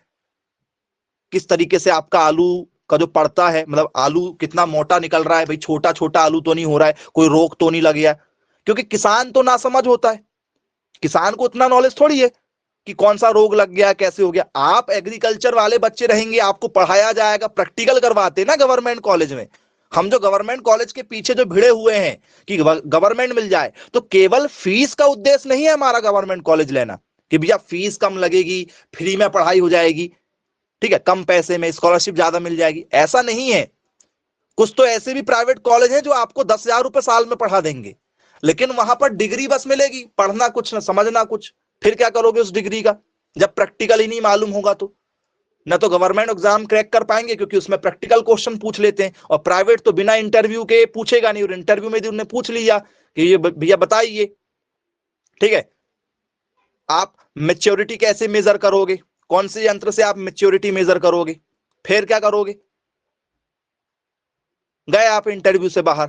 किस तरीके से आपका आलू का जो पड़ता है, मतलब आलू कितना मोटा निकल रहा है, भाई छोटा छोटा आलू तो नहीं हो रहा है, कोई रोग तो नहीं लग गया। क्योंकि किसान तो नासमझ होता है, किसान को उतना नॉलेज थोड़ी है कि कौन सा रोग लग गया कैसे हो गया। आप एग्रीकल्चर वाले बच्चे रहेंगे, आपको पढ़ाया जाएगा, प्रैक्टिकल करवाते ना गवर्नमेंट कॉलेज में। हम जो गवर्नमेंट कॉलेज के पीछे जो भिड़े हुए हैं कि गवर्नमेंट मिल जाए, तो केवल फीस का उद्देश्य नहीं है हमारा गवर्नमेंट कॉलेज लेना कि भैया फीस कम लगेगी, फ्री में पढ़ाई हो जाएगी, ठीक है, कम पैसे में स्कॉलरशिप ज्यादा मिल जाएगी, ऐसा नहीं है। कुछ तो ऐसे भी प्राइवेट कॉलेज हैं जो आपको 10,000 रुपए साल में पढ़ा देंगे, लेकिन वहां पर डिग्री बस मिलेगी, पढ़ना कुछ ना समझना कुछ। फिर क्या करोगे उस डिग्री का, जब प्रैक्टिकल ही नहीं मालूम होगा तो ना तो गवर्नमेंट एग्जाम क्रैक कर पाएंगे, क्योंकि उसमें प्रैक्टिकल क्वेश्चन पूछ लेते हैं, और प्राइवेट तो बिना इंटरव्यू के पूछेगा नहीं, और इंटरव्यू में उन्होंने पूछ लिया कि ये भैया बताइए, ठीक है, आप मेच्योरिटी कैसे मेजर करोगे, कौन से यंत्र से आप मेच्योरिटी मेजर करोगे, फिर क्या करोगे, गए आप इंटरव्यू से बाहर।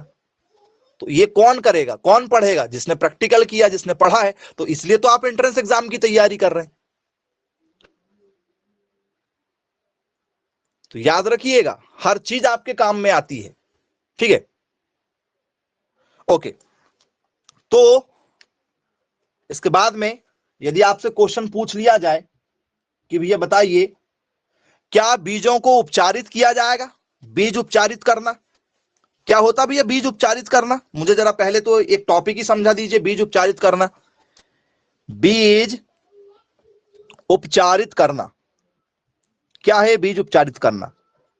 तो ये कौन करेगा, कौन पढ़ेगा, जिसने प्रैक्टिकल किया, जिसने पढ़ा है। तो इसलिए तो आप एंट्रेंस एग्जाम की तैयारी कर रहे हैं। तो याद रखिएगा हर चीज आपके काम में आती है, ठीक है, ओके। तो इसके बाद में यदि आपसे क्वेश्चन पूछ लिया जाए कि भैया बताइए क्या बीजों को उपचारित किया जाएगा, बीज उपचारित करना क्या होता भैया, बीज उपचारित करना, मुझे जरा पहले तो एक टॉपिक ही समझा दीजिए, बीज उपचारित करना। बीज उपचारित करना क्या है, बीज उपचारित करना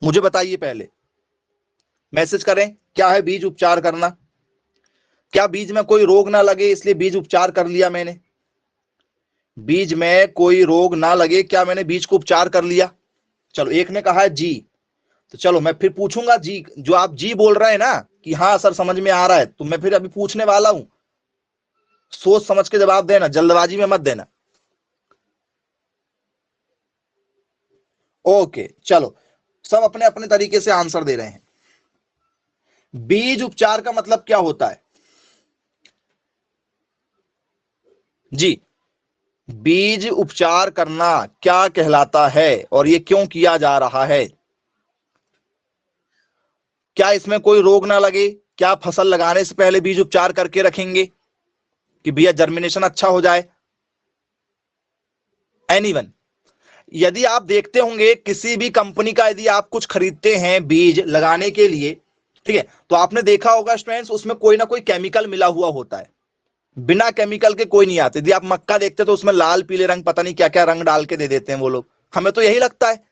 मुझे बताइए पहले, मैसेज करें क्या है बीज उपचार करना। क्या बीज में कोई रोग ना लगे इसलिए बीज उपचार कर लिया मैंने, बीज में कोई रोग ना लगे क्या मैंने बीज को उपचार कर लिया। चलो एक ने कहा है जी, तो चलो मैं फिर पूछूंगा जी, जो आप जी बोल रहे हैं ना कि हाँ सर समझ में आ रहा है, तो मैं फिर अभी पूछने वाला हूं, सोच समझ के जवाब देना, जल्दबाजी में मत देना। ओके चलो, सब अपने अपने तरीके से आंसर दे रहे हैं। बीज उपचार का मतलब क्या होता है जी, बीज उपचार करना क्या कहलाता है और ये क्यों किया जा रहा है, क्या इसमें कोई रोग ना लगे, क्या फसल लगाने से पहले बीज उपचार करके रखेंगे कि भैया जर्मिनेशन अच्छा हो जाए। एनीवन, यदि आप देखते होंगे किसी भी कंपनी का यदि आप कुछ खरीदते हैं बीज लगाने के लिए, ठीक है, तो आपने देखा होगा स्टूडेंट्स उसमें कोई ना कोई केमिकल मिला हुआ होता है, बिना केमिकल के कोई नहीं आते। यदि आप मक्का देखते तो उसमें लाल पीले रंग पता नहीं क्या क्या रंग डाल के दे देते हैं वो लोग, हमें तो यही लगता है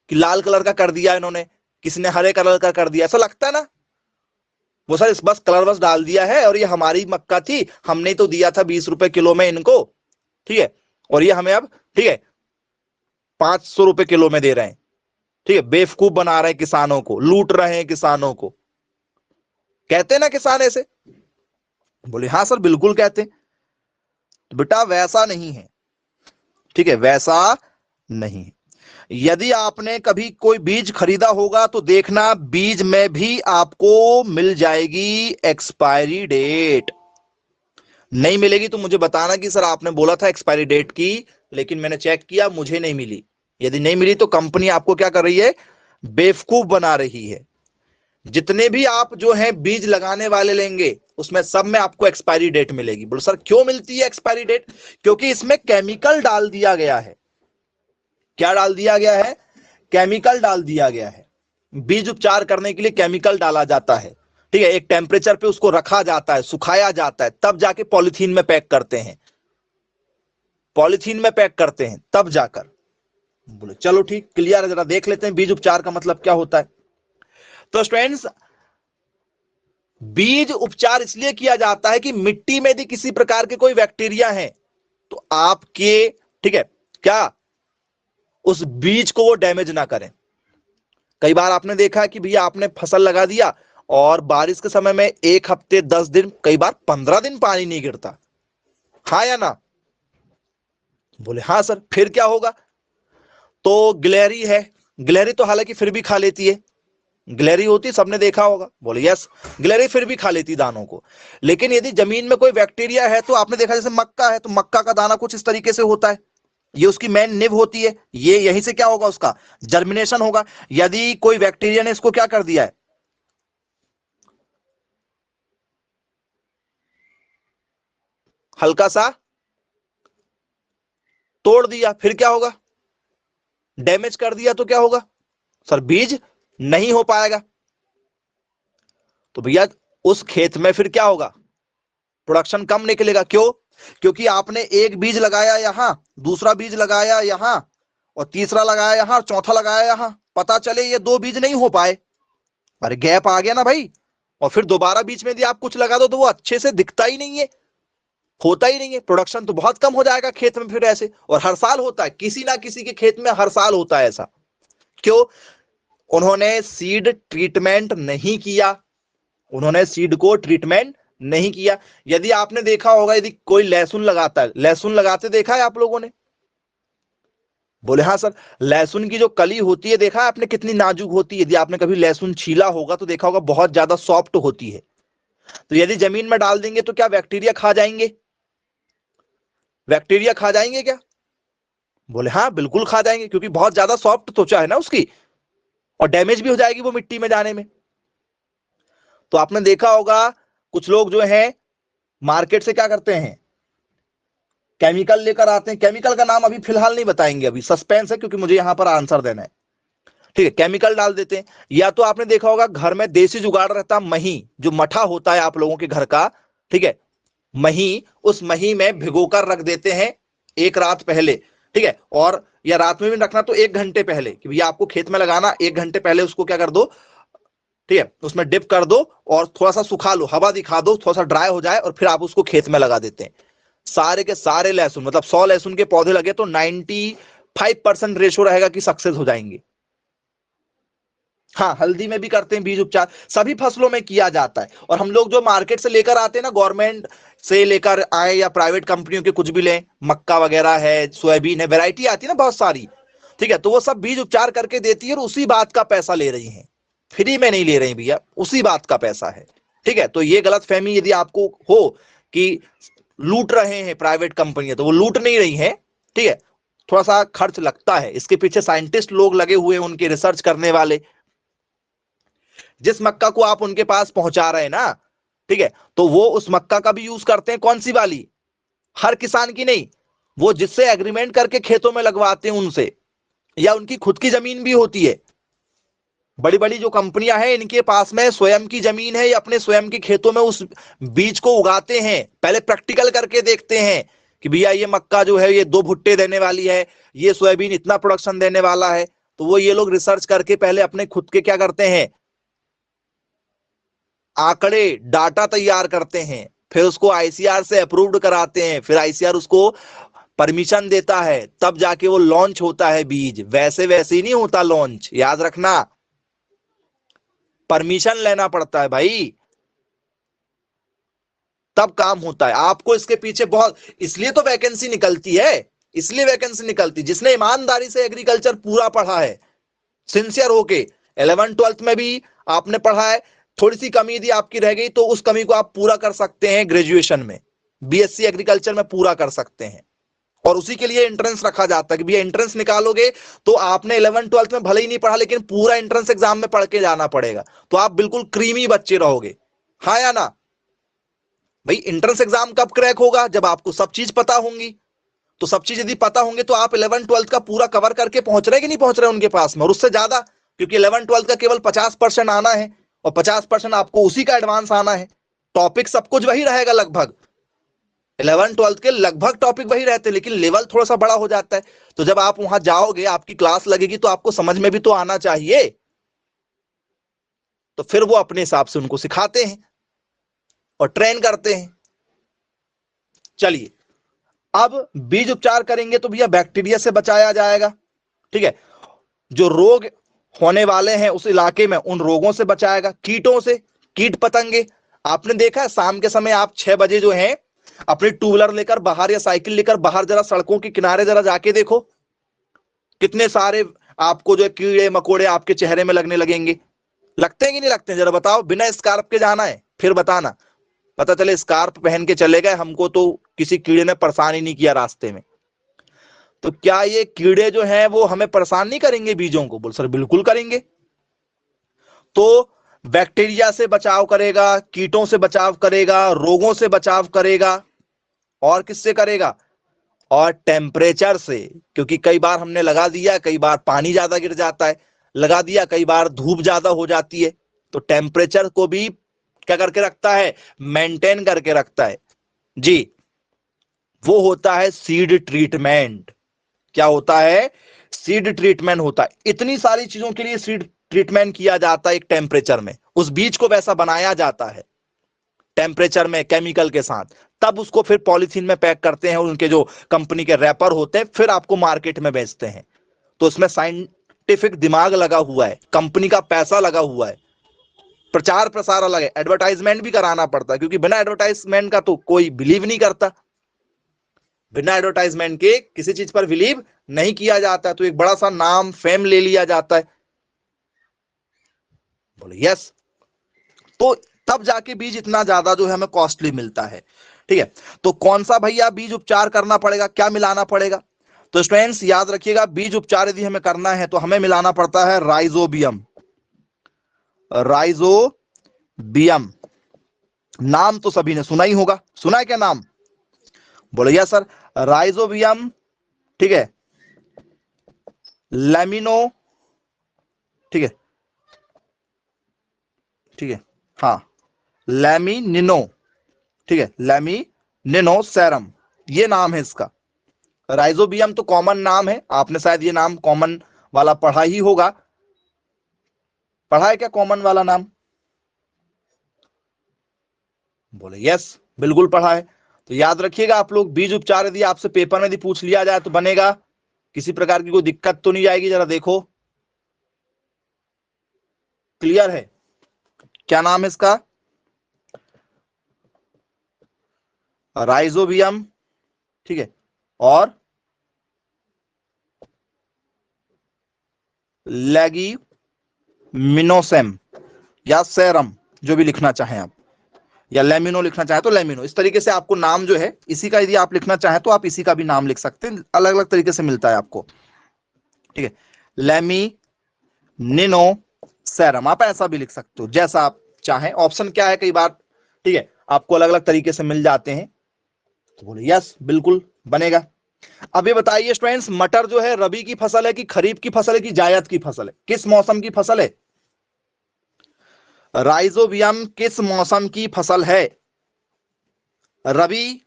कि लाल कलर का कर दिया इन्होंने, किसी ने हरे कलर का कर दिया, ऐसा लगता है ना। वो सर इस बस कलर बस डाल दिया है और ये हमारी मक्का थी, हमने तो दिया था 20 रुपए किलो में इनको, ठीक है, और ये हमें अब ठीक है 500 रुपए किलो में दे रहे हैं, ठीक है, बेवकूफ बना रहे हैं किसानों को, लूट रहे हैं किसानों को, कहते हैं ना किसान ऐसे। बोले हाँ सर बिल्कुल कहते हैं। तो बेटा वैसा नहीं है, ठीक है, वैसा नहीं है। यदि आपने कभी कोई बीज खरीदा होगा तो देखना बीज में भी आपको मिल जाएगी एक्सपायरी डेट, नहीं मिलेगी तो मुझे बताना कि सर आपने बोला था एक्सपायरी डेट की, लेकिन मैंने चेक किया मुझे नहीं मिली। यदि नहीं मिली तो कंपनी आपको क्या कर रही है, बेवकूफ बना रही है। जितने भी आप जो है बीज लगाने वाले लेंगे उसमें सब में आपको एक्सपायरी डेट मिलेगी। बोलो सर क्यों मिलती है एक्सपायरी डेट, क्योंकि इसमें केमिकल डाल दिया गया है। क्या डाल दिया गया है, केमिकल डाल दिया गया है। बीज उपचार करने के लिए केमिकल डाला जाता है, ठीक है, एक टेम्परेचर पे उसको रखा जाता है, सुखाया जाता है, तब जाके पॉलिथीन में पैक करते हैं, पॉलिथीन में पैक करते हैं तब जाकर। बोले चलो ठीक, क्लियर है, जरा देख लेते हैं बीज उपचार का मतलब क्या होता है। तो स्टूडेंट्स, बीज उपचार इसलिए किया जाता है कि मिट्टी में यदि किसी प्रकार के कोई बैक्टीरिया है तो आपके, ठीक है, क्या उस बीज को वो डैमेज ना करें। कई बार आपने देखा है कि भैया आपने फसल लगा दिया और बारिश के समय में 1 हफ्ते 10 दिन, कई बार 15 दिन पानी नहीं गिरता, हाँ या ना? बोले हाँ सर, फिर क्या होगा? तो गिलहरी है, गिलहरी तो हालांकि फिर भी खा लेती है, गिलहरी होती सबने देखा होगा, बोले यस, गिलहरी फिर भी खा लेती दानों को। लेकिन यदि जमीन में कोई बैक्टीरिया है तो आपने देखा जैसे मक्का है तो मक्का का दाना कुछ इस तरीके से होता है, ये उसकी मेन निब होती है, ये यहीं से क्या होगा, उसका जर्मिनेशन होगा। यदि कोई बैक्टीरिया ने इसको क्या कर दिया है, हल्का सा तोड़ दिया, फिर क्या होगा, डैमेज कर दिया, तो क्या होगा सर, बीज नहीं हो पाएगा। तो भैया उस खेत में फिर क्या होगा, प्रोडक्शन कम निकलेगा। क्यों? क्योंकि आपने एक बीज लगाया यहां, दूसरा बीज लगाया यहां, और तीसरा लगाया यहां, चौथा लगाया यहां, पता चले ये 2 बीज नहीं हो पाए, अरे गैप आ गया ना भाई। और फिर दोबारा बीच में यदि आप कुछ लगा दो तो वो अच्छे से दिखता ही नहीं है, होता ही नहीं है, प्रोडक्शन तो बहुत कम हो जाएगा खेत में फिर ऐसे। और हर साल होता है, किसी ना किसी के खेत में हर साल होता है ऐसा। क्यों? उन्होंने सीड ट्रीटमेंट नहीं किया, उन्होंने सीड को ट्रीटमेंट नहीं किया। यदि आपने देखा होगा, यदि कोई लहसुन लगाता है, लहसुन लगाते देखा है आप लोगों ने? बोले हाँ सर। लहसुन की जो कली होती है देखा है आपने, कितनी नाजुक होती है। यदि आपने कभी लहसुन छीला होगा तो देखा होगा बहुत ज्यादा सॉफ्ट होती है। तो यदि जमीन में डाल देंगे तो क्या बैक्टीरिया खा जाएंगे, बैक्टीरिया खा जाएंगे क्या? बोले हाँ बिल्कुल खा जाएंगे, क्योंकि बहुत ज्यादा सॉफ्ट त्वचा है ना उसकी, और डैमेज भी हो जाएगी वो मिट्टी में जाने में। तो आपने देखा होगा कुछ लोग जो है मार्केट से क्या करते हैं, केमिकल लेकर आते हैं। केमिकल का नाम अभी फिलहाल नहीं बताएंगे, अभी सस्पेंस है, क्योंकि मुझे यहां पर आंसर देना है, ठीक है। केमिकल डाल देते हैं। या तो आपने देखा होगा घर में देसी जुगाड़ रहता, मही, जो मठा होता है आप लोगों के घर का, ठीक है, मही, उस मही में भिगोकर रख देते हैं 1 रात पहले, ठीक है। और या रात में भी रखना तो 1 घंटे पहले, कि भैया आपको खेत में लगाना, 1 घंटे पहले उसको क्या कर दो, ठीक है, उसमें डिप कर दो और थोड़ा सा सुखा लो, हवा दिखा दो, थोड़ा सा ड्राई हो जाए, और फिर आप उसको खेत में लगा देते हैं। सारे के सारे लहसुन, मतलब 100 लहसुन के पौधे लगे तो 95% रेशो रहेगा कि सक्सेस हो जाएंगे। हाँ, हल्दी में भी करते हैं बीज उपचार, सभी फसलों में किया जाता है। और हम लोग जो मार्केट से लेकर आते हैं ना, गवर्नमेंट से लेकर आए या प्राइवेट कंपनियों के कुछ भी लें, मक्का वगैरह है, सोयाबीन है, वैरायटी आती है ना बहुत सारी, ठीक है, तो वो सब बीज उपचार करके देती है और उसी बात का पैसा ले रही है, फ्री में नहीं ले रही भैया, उसी बात का पैसा है, ठीक है। तो ये गलत फहमी यदि आपको हो कि लूट रहे हैं प्राइवेट कंपनियां, तो वो लूट नहीं रही है, ठीक है। थोड़ा सा खर्च लगता है, इसके पीछे साइंटिस्ट लोग लगे हुए हैं, उनके रिसर्च करने वाले। जिस मक्का को आप उनके पास पहुंचा रहे हैं ना, ठीक है, तो वो उस मक्का का भी यूज करते हैं, कौन सी वाली, हर किसान की नहीं, वो जिससे एग्रीमेंट करके खेतों में लगवाते हैं उनसे, या उनकी खुद की जमीन भी होती है। बड़ी बड़ी जो कंपनियां हैं, इनके पास में स्वयं की जमीन है, या अपने स्वयं के खेतों में उस बीज को उगाते हैं, पहले प्रैक्टिकल करके देखते हैं कि भैया ये मक्का जो है ये 2 भुट्टे देने वाली है, ये सोयाबीन इतना प्रोडक्शन देने वाला है। तो वो ये लोग रिसर्च करके पहले अपने खुद के क्या करते हैं, आंकड़े, डाटा तैयार करते हैं, फिर उसको आईसीआर से अप्रूव्ड कराते हैं, फिर आईसीआर उसको परमिशन देता है, तब जाके वो लॉन्च होता है बीज। वैसे वैसे ही नहीं होता लॉन्च, याद रखना, परमिशन लेना पड़ता है भाई, तब काम होता है। आपको इसके पीछे बहुत, इसलिए तो वैकेंसी निकलती है, इसलिए वैकेंसी निकलती, जिसने ईमानदारी से एग्रीकल्चर पूरा पढ़ा है, सिंसियर होके, 11 12th में भी आपने पढ़ा है, थोड़ी सी कमी यदि आपकी रह गई तो उस कमी को आप पूरा कर सकते हैं ग्रेजुएशन में, बीएससी एग्रीकल्चर में पूरा कर सकते हैं। और उसी के लिए एंट्रेंस रखा जाता है कि भैया एंट्रेंस निकालोगे तो आपने 11 12th में भले ही नहीं पढ़ा, लेकिन पूरा एंट्रेंस एग्जाम में पढ़ के जाना पड़ेगा, तो आप बिल्कुल क्रीमी बच्चे रहोगे, हाँ या ना भाई। एंट्रेंस एग्जाम कब क्रैक होगा, जब आपको सब चीज पता होंगी। तो सब चीज यदि पता होंगे तो आप 11 12th का पूरा कवर करके पहुंच रहे कि नहीं पहुंच रहे उनके पास में, और उससे ज्यादा, क्योंकि 11-12 का केवल 50% आना है और 50% आपको उसी का एडवांस आना है। टॉपिक सब कुछ वही रहेगा लगभग, 11-12 के लगभग टॉपिक वही रहते हैं, लेकिन लेवल थोड़ा सा बड़ा हो जाता है। तो जब आप वहां जाओगे, आपकी क्लास लगेगी, तो आपको समझ में भी तो आना चाहिए। तो फिर वो अपने हिसाब से उनको सिखाते हैं और ट्रेन करते हैं। चलिए, अब बीज उपचार करेंगे तो भैया बैक्टीरिया से बचाया जाएगा, ठीक है। जो रोग होने वाले हैं उस इलाके में, उन रोगों से बचाएगा। कीटों से, कीट पतंगे। आपने देखा है शाम के समय आप 6 बजे जो है अपनी टू व्हीलर लेकर बाहर या साइकिल लेकर बाहर जरा सड़कों के किनारे जरा जाके देखो, कितने सारे आपको जो है कीड़े मकोड़े आपके चेहरे में लगने लगेंगे। लगते हैं कि नहीं लगते हैं? जरा बताओ। बिना स्कार्फ के जाना है, फिर बताना। पता चले स्कार्फ पहन के चले गए, हमको तो किसी कीड़े ने परेशान ही नहीं किया रास्ते में। तो क्या ये कीड़े जो हैं वो हमें परेशान नहीं करेंगे बीजों को? बोल सर बिल्कुल करेंगे। तो बैक्टीरिया से बचाव करेगा, कीटों से बचाव करेगा, रोगों से बचाव करेगा, और किससे करेगा? और टेम्परेचर से। क्योंकि कई बार हमने लगा दिया, कई बार पानी ज्यादा गिर जाता है, लगा दिया, कई बार धूप ज्यादा हो जाती है, तो टेम्परेचर को भी क्या करके रखता है? मेंटेन करके रखता है जी। वो होता है सीड ट्रीटमेंट। क्या होता है? सीड ट्रीटमेंट होता है। इतनी सारी चीजों के लिए सीड ट्रीटमेंट किया जाता है एक टेम्परेचर में, उस बीज को वैसा बनाया जाता है टेम्परेचर में केमिकल के साथ, तब उसको फिर पॉलीथीन में पैक करते हैं, उनके जो कंपनी के रैपर होते हैं, फिर आपको मार्केट में बेचते हैं। तो उसमें साइंटिफिक दिमाग लगा हुआ है, कंपनी का पैसा लगा हुआ है, प्रचार प्रसार अलग है, एडवर्टाइजमेंट भी कराना पड़ता है, क्योंकि बिना एडवर्टाइजमेंट का तो कोई बिलीव नहीं करता। बिना एडवर्टाइजमेंट के किसी चीज पर बिलीव नहीं किया जाता, तो एक बड़ा सा नाम फेम ले लिया जाता है। बोले यस। तो तब जाके बीज इतना ज्यादा जो है हमें कॉस्टली मिलता है, ठीक है। तो कौन सा भैया बीज उपचार करना पड़ेगा, क्या मिलाना पड़ेगा? तो स्टूडेंट्स याद रखिएगा, बीज उपचार यदि हमें करना है तो हमें मिलाना पड़ता है राइजोबियम। राइजोबियम नाम तो सभी ने सुना ही होगा, सुना है क्या नाम? बोले यस सर। राइजोबियम, ठीक है, लेमिनो, ठीक है, ठीक है, हाँ, लैमिनिनो, ठीक है, लैमिनिनो सेरम, ये नाम है इसका। राइजोबियम तो कॉमन नाम है, आपने शायद ये नाम कॉमन वाला पढ़ा ही होगा। पढ़ा है क्या कॉमन वाला नाम? बोले यस, बिल्कुल पढ़ा है। तो याद रखिएगा आप लोग, बीज उपचार यदि आपसे पेपर में यदि पूछ लिया जाए तो बनेगा, किसी प्रकार की कोई दिक्कत तो नहीं आएगी? जरा देखो, क्लियर है? क्या नाम है इसका? राइजोबियम, ठीक है, और लेगिमिनोसेम या सेरम, जो भी लिखना चाहें आप, या लेमिनो लिखना चाहें तो लेमिनो। इस तरीके से आपको नाम जो है इसी का यदि आप लिखना चाहें तो आप इसी का भी नाम लिख सकते हैं, अलग अलग तरीके से मिलता है आपको, ठीक है। लेमिनिनो सेरम, आप ऐसा भी लिख सकते हो जैसा आप चाहें। ऑप्शन क्या है, कई बार, ठीक है, आपको अलग अलग तरीके से मिल जाते हैं। तो बोले यस, बिल्कुल बनेगा। अब ये बताइए स्टूडेंट्स, मटर जो है रबी की फसल है कि खरीफ की फसल है कि जायद की फसल है? किस मौसम की फसल है? राइजोबियम किस मौसम की फसल है? रबी,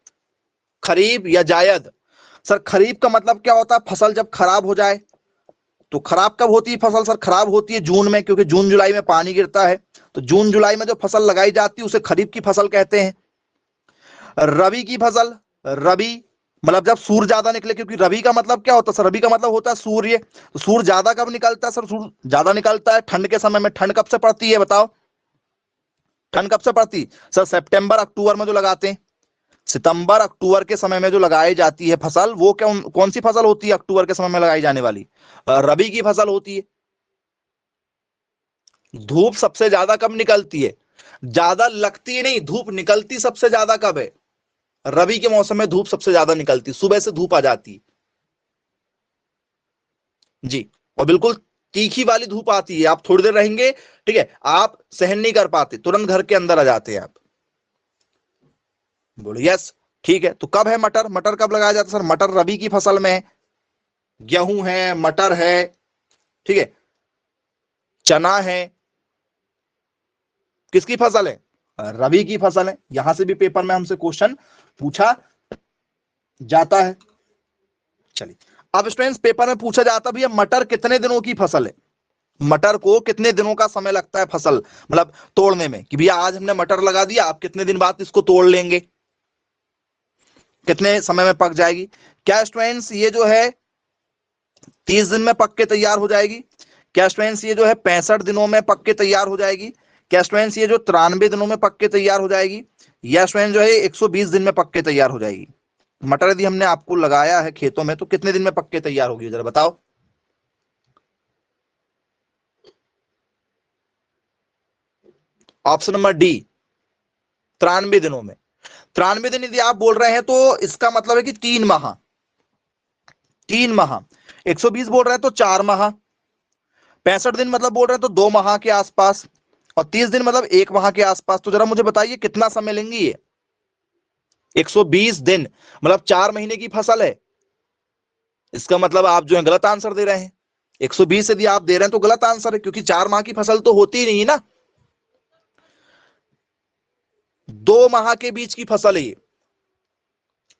खरीफ या जायद? सर खरीफ का मतलब क्या होता है? फसल जब खराब हो जाए। तो खराब कब होती है फसल? सर खराब होती है जून में, क्योंकि जून जुलाई में पानी गिरता है। तो जून जुलाई में जो फसल लगाई जाती है उसे खरीफ की फसल कहते हैं। रबी की फसल, रबी मतलब जब सूर्य ज्यादा निकले, क्योंकि रबी का मतलब क्या होता है सर? रबी का मतलब होता है सूर्य। तो सूर्य ज्यादा कब निकलता है सर? सूर्य ज्यादा निकलता है ठंड के समय में। ठंड कब से पड़ती है बताओ? ठंड कब से पड़ती? सर सितंबर अक्टूबर में जो लगाते हैं, सितंबर अक्टूबर के समय में जो लगाई जाती है फसल, वो कौन सी फसल होती है अक्टूबर के समय में लगाई जाने वाली? रबी की फसल होती है। धूप सबसे ज्यादा कब निकलती है? ज्यादा लगती है नहीं, धूप निकलती सबसे ज्यादा कब है? रबी के मौसम में धूप सबसे ज्यादा निकलती, सुबह से धूप आ जाती जी। और बिल्कुल तीखी वाली धूप आती है, आप थोड़ी देर रहेंगे, ठीक है, आप सहन नहीं कर पाते, तुरंत घर के अंदर आ जाते हैं आप। बोलो यस, ठीक है। तो कब है मटर? मटर कब लगाया जाता है सर? मटर रबी की फसल में। गेहूं है, मटर है, ठीक है, चना है, किसकी फसल है? रबी की फसल है। यहां से भी पेपर में हमसे क्वेश्चन पूछा जाता है। चलिए, अब स्टूडेंट्स पेपर में पूछा जाता भैया मटर कितने दिनों की फसल है, मटर को कितने दिनों का समय लगता है फसल मतलब तोड़ने में, कि भैया आज हमने मटर लगा दिया, आप कितने दिन बाद इसको तोड़ लेंगे, कितने समय में पक जाएगी? क्या स्टूडेंट्स ये जो है 30 दिन में पक के तैयार हो जाएगी? क्या स्टूडेंट्स ये जो है 65 दिनों में पक के तैयार हो जाएगी? क्या स्टूडेंट्स ये जो 93 दिनों में पक के तैयार हो जाएगी? या स्टूडेंट जो है 120 दिन में पक के तैयार हो जाएगी? मटर यदि हमने आपको लगाया है खेतों में तो कितने दिन में पक के तैयार होगी, जरा बताओ। ऑप्शन नंबर डी 93 दिनों में। 93 दिन यदि आप बोल रहे हैं तो इसका मतलब है कि 3 माह, 3 माह। 120 बोल रहे हैं तो 4 माह, 65 दिन मतलब बोल रहे हैं तो 2 माह के आसपास, और 30 दिन मतलब 1 माह के आसपास। तो जरा मुझे बताइए कितना समय लेंगी ये? 120 दिन मतलब 4 महीने की फसल है। इसका मतलब आप जो है गलत आंसर दे रहे हैं। 120 यदि आप दे रहे हैं तो गलत आंसर है, क्योंकि 4 माह की फसल तो होती ही नहीं ना, 2 माह के बीच की फसल है ये।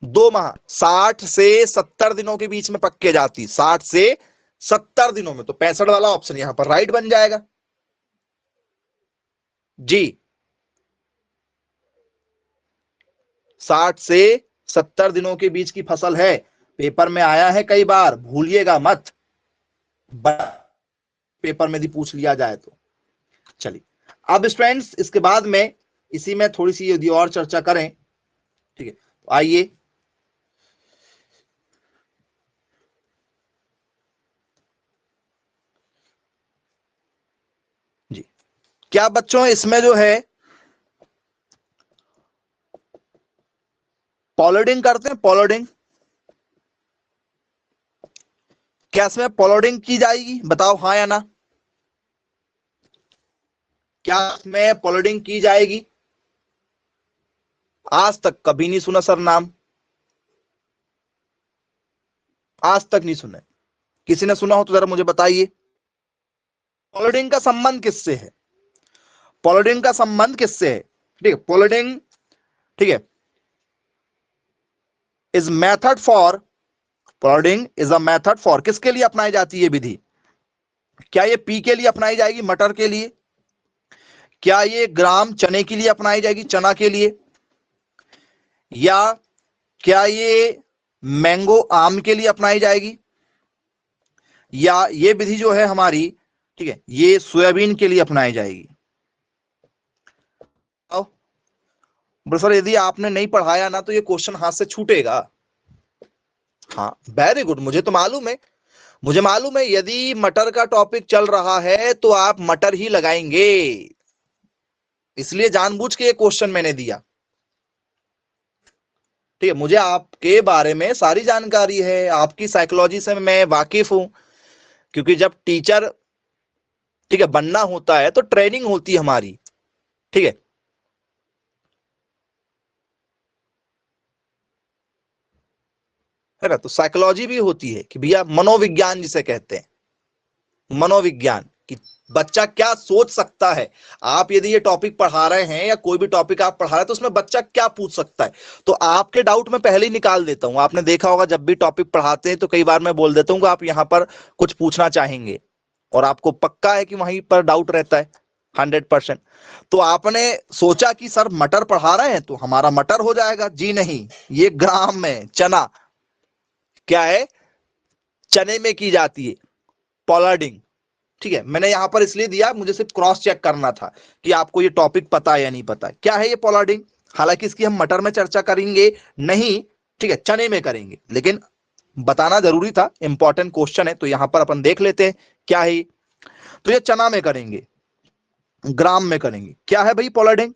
2 माह 60 से 70 दिनों के बीच में पक के जाती, 60 से 70 दिनों में। तो 65 वाला ऑप्शन यहां पर राइट बन जाएगा जी। 60 से 70 दिनों के बीच की फसल है, पेपर में आया है कई बार, भूलिएगा मत, पेपर में भी पूछ लिया जाए तो। चलिए, अब स्टूडेंट्स इसके बाद में इसी में थोड़ी सी यदि और चर्चा करें, ठीक है, तो आइए जी। क्या बच्चों इसमें जो है पॉलोडिंग करते हैं? पॉलोडिंग, क्या इसमें पॉलोडिंग की जाएगी? बताओ हाँ या ना। क्या इसमें पॉलोडिंग की जाएगी? आज तक कभी नहीं सुना सर नाम, आज तक नहीं सुना। किसी ने सुना हो तो जरा मुझे बताइए। पॉलोडिंग का संबंध किससे है? पॉलोडिंग का संबंध किससे है? ठीक है, पॉलोडिंग, ठीक है, इज मेथड फॉर, पॉलोडिंग इज अ मेथड फॉर, किसके लिए अपनाई जाती है विधि? क्या ये पी के लिए अपनाई जाएगी, मटर के लिए? क्या ये ग्राम चने के लिए अपनाई जाएगी, चना के लिए? या क्या ये मैंगो आम के लिए अपनाई जाएगी? या ये विधि जो है हमारी, ठीक है, ये सोयाबीन के लिए अपनाई जाएगी? सर यदि आपने नहीं पढ़ाया ना तो ये क्वेश्चन हाथ से छूटेगा। हाँ वेरी गुड, मुझे तो मालूम है, मुझे मालूम है यदि मटर का टॉपिक चल रहा है तो आप मटर ही लगाएंगे, इसलिए जानबूझ के ये क्वेश्चन मैंने दिया। ठीक है, मुझे आपके बारे में सारी जानकारी है, आपकी साइकोलॉजी से मैं वाकिफ हूं, क्योंकि जब टीचर, ठीक है, बनना होता है तो ट्रेनिंग होती है हमारी, ठीक है ना, तो साइकोलॉजी भी होती है कि भैया मनोविज्ञान जिसे कहते हैं, मनोविज्ञान कि बच्चा क्या सोच सकता है। आप यदि ये टॉपिक पढ़ा रहे हैं या कोई भी टॉपिक आप पढ़ा रहे हैं तो उसमें बच्चा क्या पूछ सकता है, तो आपके डाउट में पहले ही निकाल देता हूं। आपने देखा होगा जब भी टॉपिक पढ़ाते हैं तो कई बार मैं बोल देता हूं कि आप यहां पर कुछ पूछना चाहेंगे, और आपको पक्का है कि वहीं पर डाउट रहता है 100%। तो आपने सोचा कि सर मटर पढ़ा रहे हैं तो हमारा मटर हो जाएगा, जी नहीं, ये ग्राम में चना क्या है, चने में की जाती है पॉलार्डिंग। ठीक है, मैंने यहां पर इसलिए दिया, मुझे सिर्फ क्रॉस चेक करना था कि आपको ये टॉपिक पता है या नहीं पता है। क्या है ये पॉलार्डिंग? हालांकि इसकी हम मटर में चर्चा करेंगे नहीं, ठीक है, चने में करेंगे, लेकिन बताना जरूरी था, इंपॉर्टेंट क्वेश्चन है, तो यहां पर अपन देख लेते हैं क्या है। तो ये चना में करेंगे, ग्राम में करेंगे। क्या है भाई पॉलार्डिंग?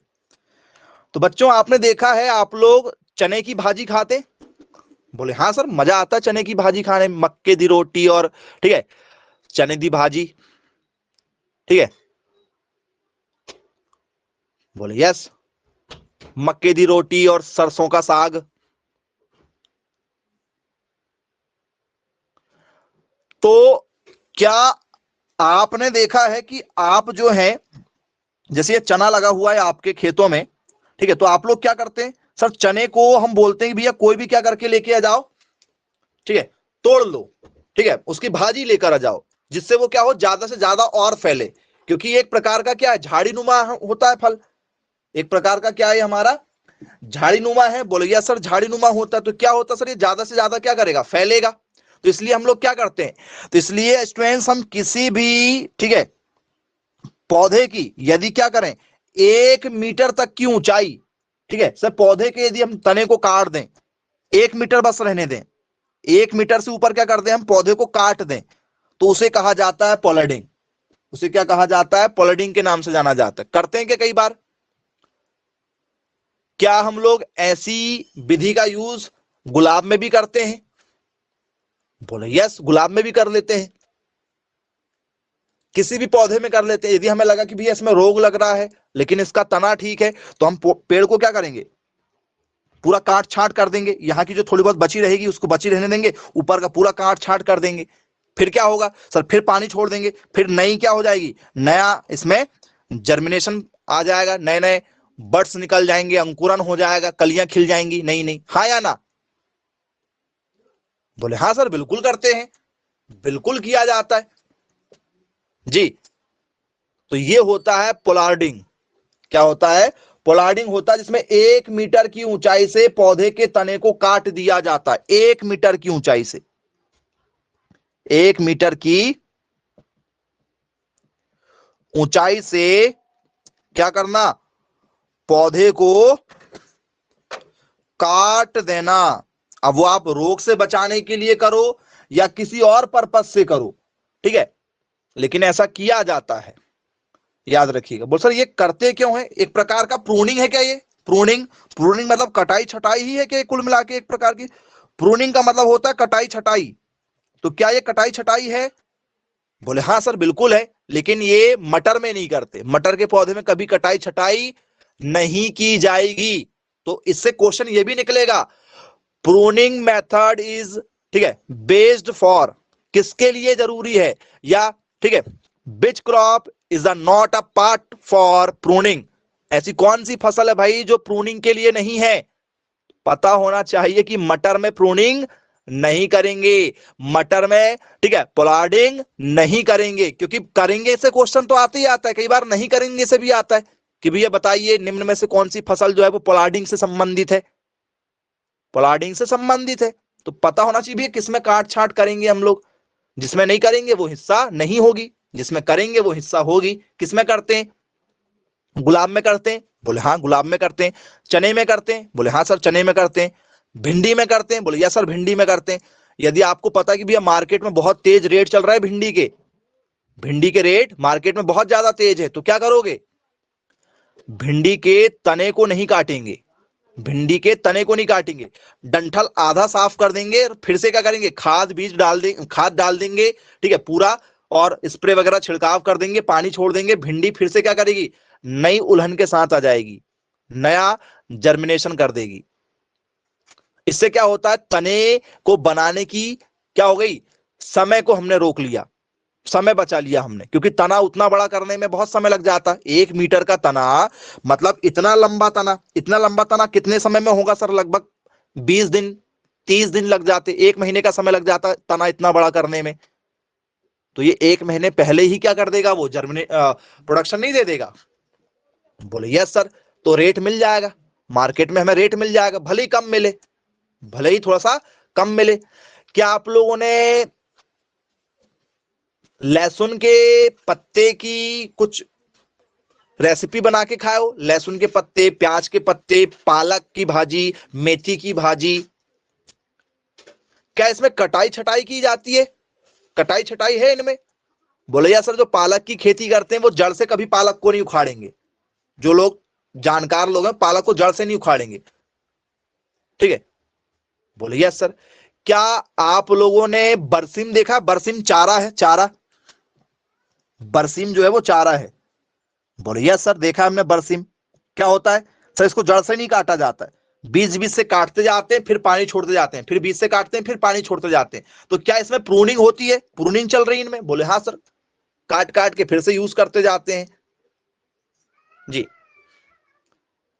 तो बच्चों आपने देखा है आप लोग चने की भाजी खाते? बोले हाँ सर, मजा आता है चने की भाजी खाने में, मक्के दी रोटी और, ठीक है, चने दी भाजी, ठीक है, बोले यस, मक्के दी रोटी और सरसों का साग। तो क्या आपने देखा है कि आप जो है, जैसे ये चना लगा हुआ है आपके खेतों में, ठीक है, तो आप लोग क्या करते हैं सर, चने को हम बोलते हैं भैया कोई भी क्या करके लेके आ जाओ, ठीक है, तोड़ लो, ठीक है, उसकी भाजी लेकर आ जाओ, जिससे वो क्या हो, ज्यादा से ज्यादा और फैले, क्योंकि एक प्रकार का क्या है, झाड़ी नुमा होता है फल, एक प्रकार का क्या है हमारा, झाड़ी नुमा है। बोले यार सर झाड़ी नुमा होता है तो क्या होता है सर, ये ज्यादा से ज्यादा क्या करेगा, फैलेगा। तो इसलिए हम लोग क्या करते हैं, तो इसलिए स्टूडेंट्स हम किसी भी, ठीक है, पौधे की यदि क्या करें, 1 मीटर तक की ऊंचाई, ठीक है सर, पौधे के यदि हम तने को काट दें, 1 मीटर बस रहने दें, 1 मीटर से ऊपर क्या कर दें हम, पौधे को काट दें, तो उसे कहा जाता है पॉलिडिंग। उसे क्या कहा जाता है, पॉलिडिंग के नाम से जाना जाता है। करते हैं क्या कई बार, क्या हम लोग ऐसी विधि का यूज गुलाब में भी करते हैं? बोले यस, गुलाब में भी कर लेते हैं, किसी भी पौधे में कर लेते हैं। यदि हमें लगा कि भैया इसमें रोग लग रहा है लेकिन इसका तना ठीक है, तो हम पेड़ को क्या करेंगे, पूरा काट छांट कर देंगे, यहाँ की जो थोड़ी बहुत बची रहेगी उसको बची रहने देंगे, ऊपर का पूरा काट छांट कर देंगे। फिर क्या होगा सर, फिर पानी छोड़ देंगे, फिर नई क्या हो जाएगी, नया इसमें जर्मिनेशन आ जाएगा, नए नए बर्ड्स निकल जाएंगे, अंकुरन हो जाएगा, कलियां खिल जाएंगी नई नई। हाँ या ना? बोले हाँ सर बिल्कुल करते हैं, बिल्कुल किया जाता है जी। तो ये होता है पोलार्डिंग। क्या होता है, पोलार्डिंग होता है, जिसमें 1 मीटर की ऊंचाई से पौधे के तने को काट दिया जाता है। 1 मीटर की ऊंचाई से, 1 मीटर की ऊंचाई से क्या करना, पौधे को काट देना। अब वो आप रोग से बचाने के लिए करो या किसी और पर्पज से करो, ठीक है, लेकिन ऐसा किया जाता है, याद रखिएगा। बोल सर ये करते क्यों है, एक प्रकार का प्रूनिंग है क्या ये? प्रूनिंग, प्रूनिंग मतलब कटाई छटाई ही है क्या, कुल मिला के एक प्रकार की? प्रूनिंग का मतलब होता है कटाई छटाई। तो क्या ये कटाई छटाई है? बोले हाँ सर बिल्कुल है, लेकिन ये मटर में नहीं करते, मटर के पौधे में कभी कटाई छटाई नहीं की जाएगी। तो इससे क्वेश्चन ये भी निकलेगा, प्रूनिंग मेथड इज, ठीक है, बेस्ड फॉर, किसके लिए जरूरी है, या ठीक है, which crop is not a part for pruning, ऐसी कौन सी फसल है भाई जो प्रूनिंग के लिए नहीं है? पता होना चाहिए कि मटर में प्रूनिंग नहीं करेंगे, मटर में, ठीक है, पोलार्डिंग नहीं करेंगे, क्योंकि करेंगे से क्वेश्चन तो आते ही आता है, कई बार नहीं करेंगे से भी आता है कि भैया बताइए निम्न में से कौन सी फसल जो है वो पोलार्डिंग से संबंधित है, पोलार्डिंग से संबंधित है। तो पता होना चाहिए भैया किसमें काट छाट करेंगे हम लोग, जिसमें नहीं करेंगे वो हिस्सा नहीं होगी, जिसमें करेंगे वो हिस्सा होगी। किसमें करते हैं, गुलाब में करते हैं? बोले हाँ गुलाब में करते हैं। चने में करते हैं? बोले हाँ सर चने में करते हैं। भिंडी में करते हैं? बोले यस सर भिंडी में करते हैं। यदि आपको पता है कि भैया मार्केट में बहुत तेज रेट चल रहा है भिंडी के, भिंडी के रेट मार्केट में बहुत ज्यादा तेज है, तो क्या करोगे, भिंडी के तने को नहीं काटेंगे, भिंडी के तने को नहीं काटेंगे, डंठल आधा साफ कर देंगे, फिर से क्या करेंगे, खाद बीज डाल देंगे, खाद डाल देंगे, ठीक है, पूरा, और स्प्रे वगैरह छिड़काव कर देंगे, पानी छोड़ देंगे, भिंडी फिर से क्या करेगी, नई उलहन के साथ आ जाएगी, नया जर्मिनेशन कर देगी। इससे क्या होता है, तने को बनाने की क्या हो गई, समय को हमने रोक लिया, समय बचा लिया हमने, क्योंकि तना उतना बड़ा करने में बहुत समय लग जाता है। 1 मीटर का तना मतलब इतना लंबा तना, इतना लंबा तना कितने समय में होगा सर, लगभग 20 दिन 30 दिन लग जाते, 1 महीने का समय लग जाता है तना इतना बड़ा करने में। तो ये 1 महीने पहले ही क्या कर देगा, वो प्रोडक्शन नहीं दे देगा। बोले यस सर, तो रेट मिल जाएगा मार्केट में, हमें रेट मिल जाएगा, भले ही कम मिले, भले ही थोड़ा सा कम मिले। क्या आप लोगों ने लहसुन के पत्ते की कुछ रेसिपी बना के खाए हो? लहसुन के पत्ते, प्याज के पत्ते, पालक की भाजी, मेथी की भाजी, क्या इसमें कटाई छटाई की जाती है? कटाई छटाई है इनमें? बोले यार सर जो पालक की खेती करते हैं वो जड़ से कभी पालक को नहीं उखाड़ेंगे, जो लोग जानकार लोग हैं पालक को जड़ से नहीं उखाड़ेंगे, ठीक है। बोले यस सर। क्या आप लोगों ने बरसिम देखा? बरसिम चारा है, चारा, बरसिम जो है वो चारा है। बोले यस सर देखा हमने बरसिम। क्या होता है सर, इसको जड़ से नहीं काटा जाता है, बीज बीज से काटते जाते हैं, फिर पानी छोड़ते जाते हैं, फिर बीज से काटते हैं, फिर पानी छोड़ते जाते हैं। तो क्या इसमें प्रूनिंग होती है, प्रूनिंग चल रही है इनमें? बोले हाँ सर। काट काट के फिर से यूज करते जाते हैं जी।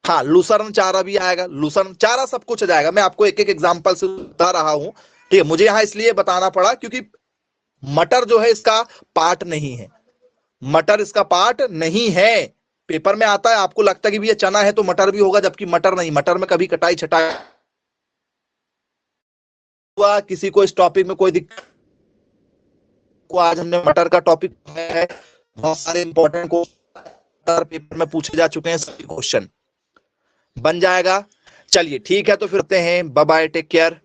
हाँ, लूसर्न चारा भी आएगा, लूसर्न चारा सब कुछ आ जाएगा। मैं आपको एक एक एग्जांपल से बता रहा हूं, ठीक है। मुझे यहां इसलिए बताना पड़ा क्योंकि मटर जो है इसका पार्ट नहीं है, मटर इसका पार्ट नहीं है। पेपर में आता है, आपको लगता है कि भैया चना है तो मटर भी होगा, जबकि मटर नहीं, मटर में कभी कटाई छटाई हुआ, किसी को इस टॉपिक में कोई दिक्कत को, आज हमने मटर का टॉपिक है, बहुत सारे इंपॉर्टेंट क्वेश्चन पेपर में पूछे जा चुके हैं, सभी क्वेश्चन बन जाएगा। चलिए ठीक है, तो फिर हैं, बाय बाय, टेक केयर।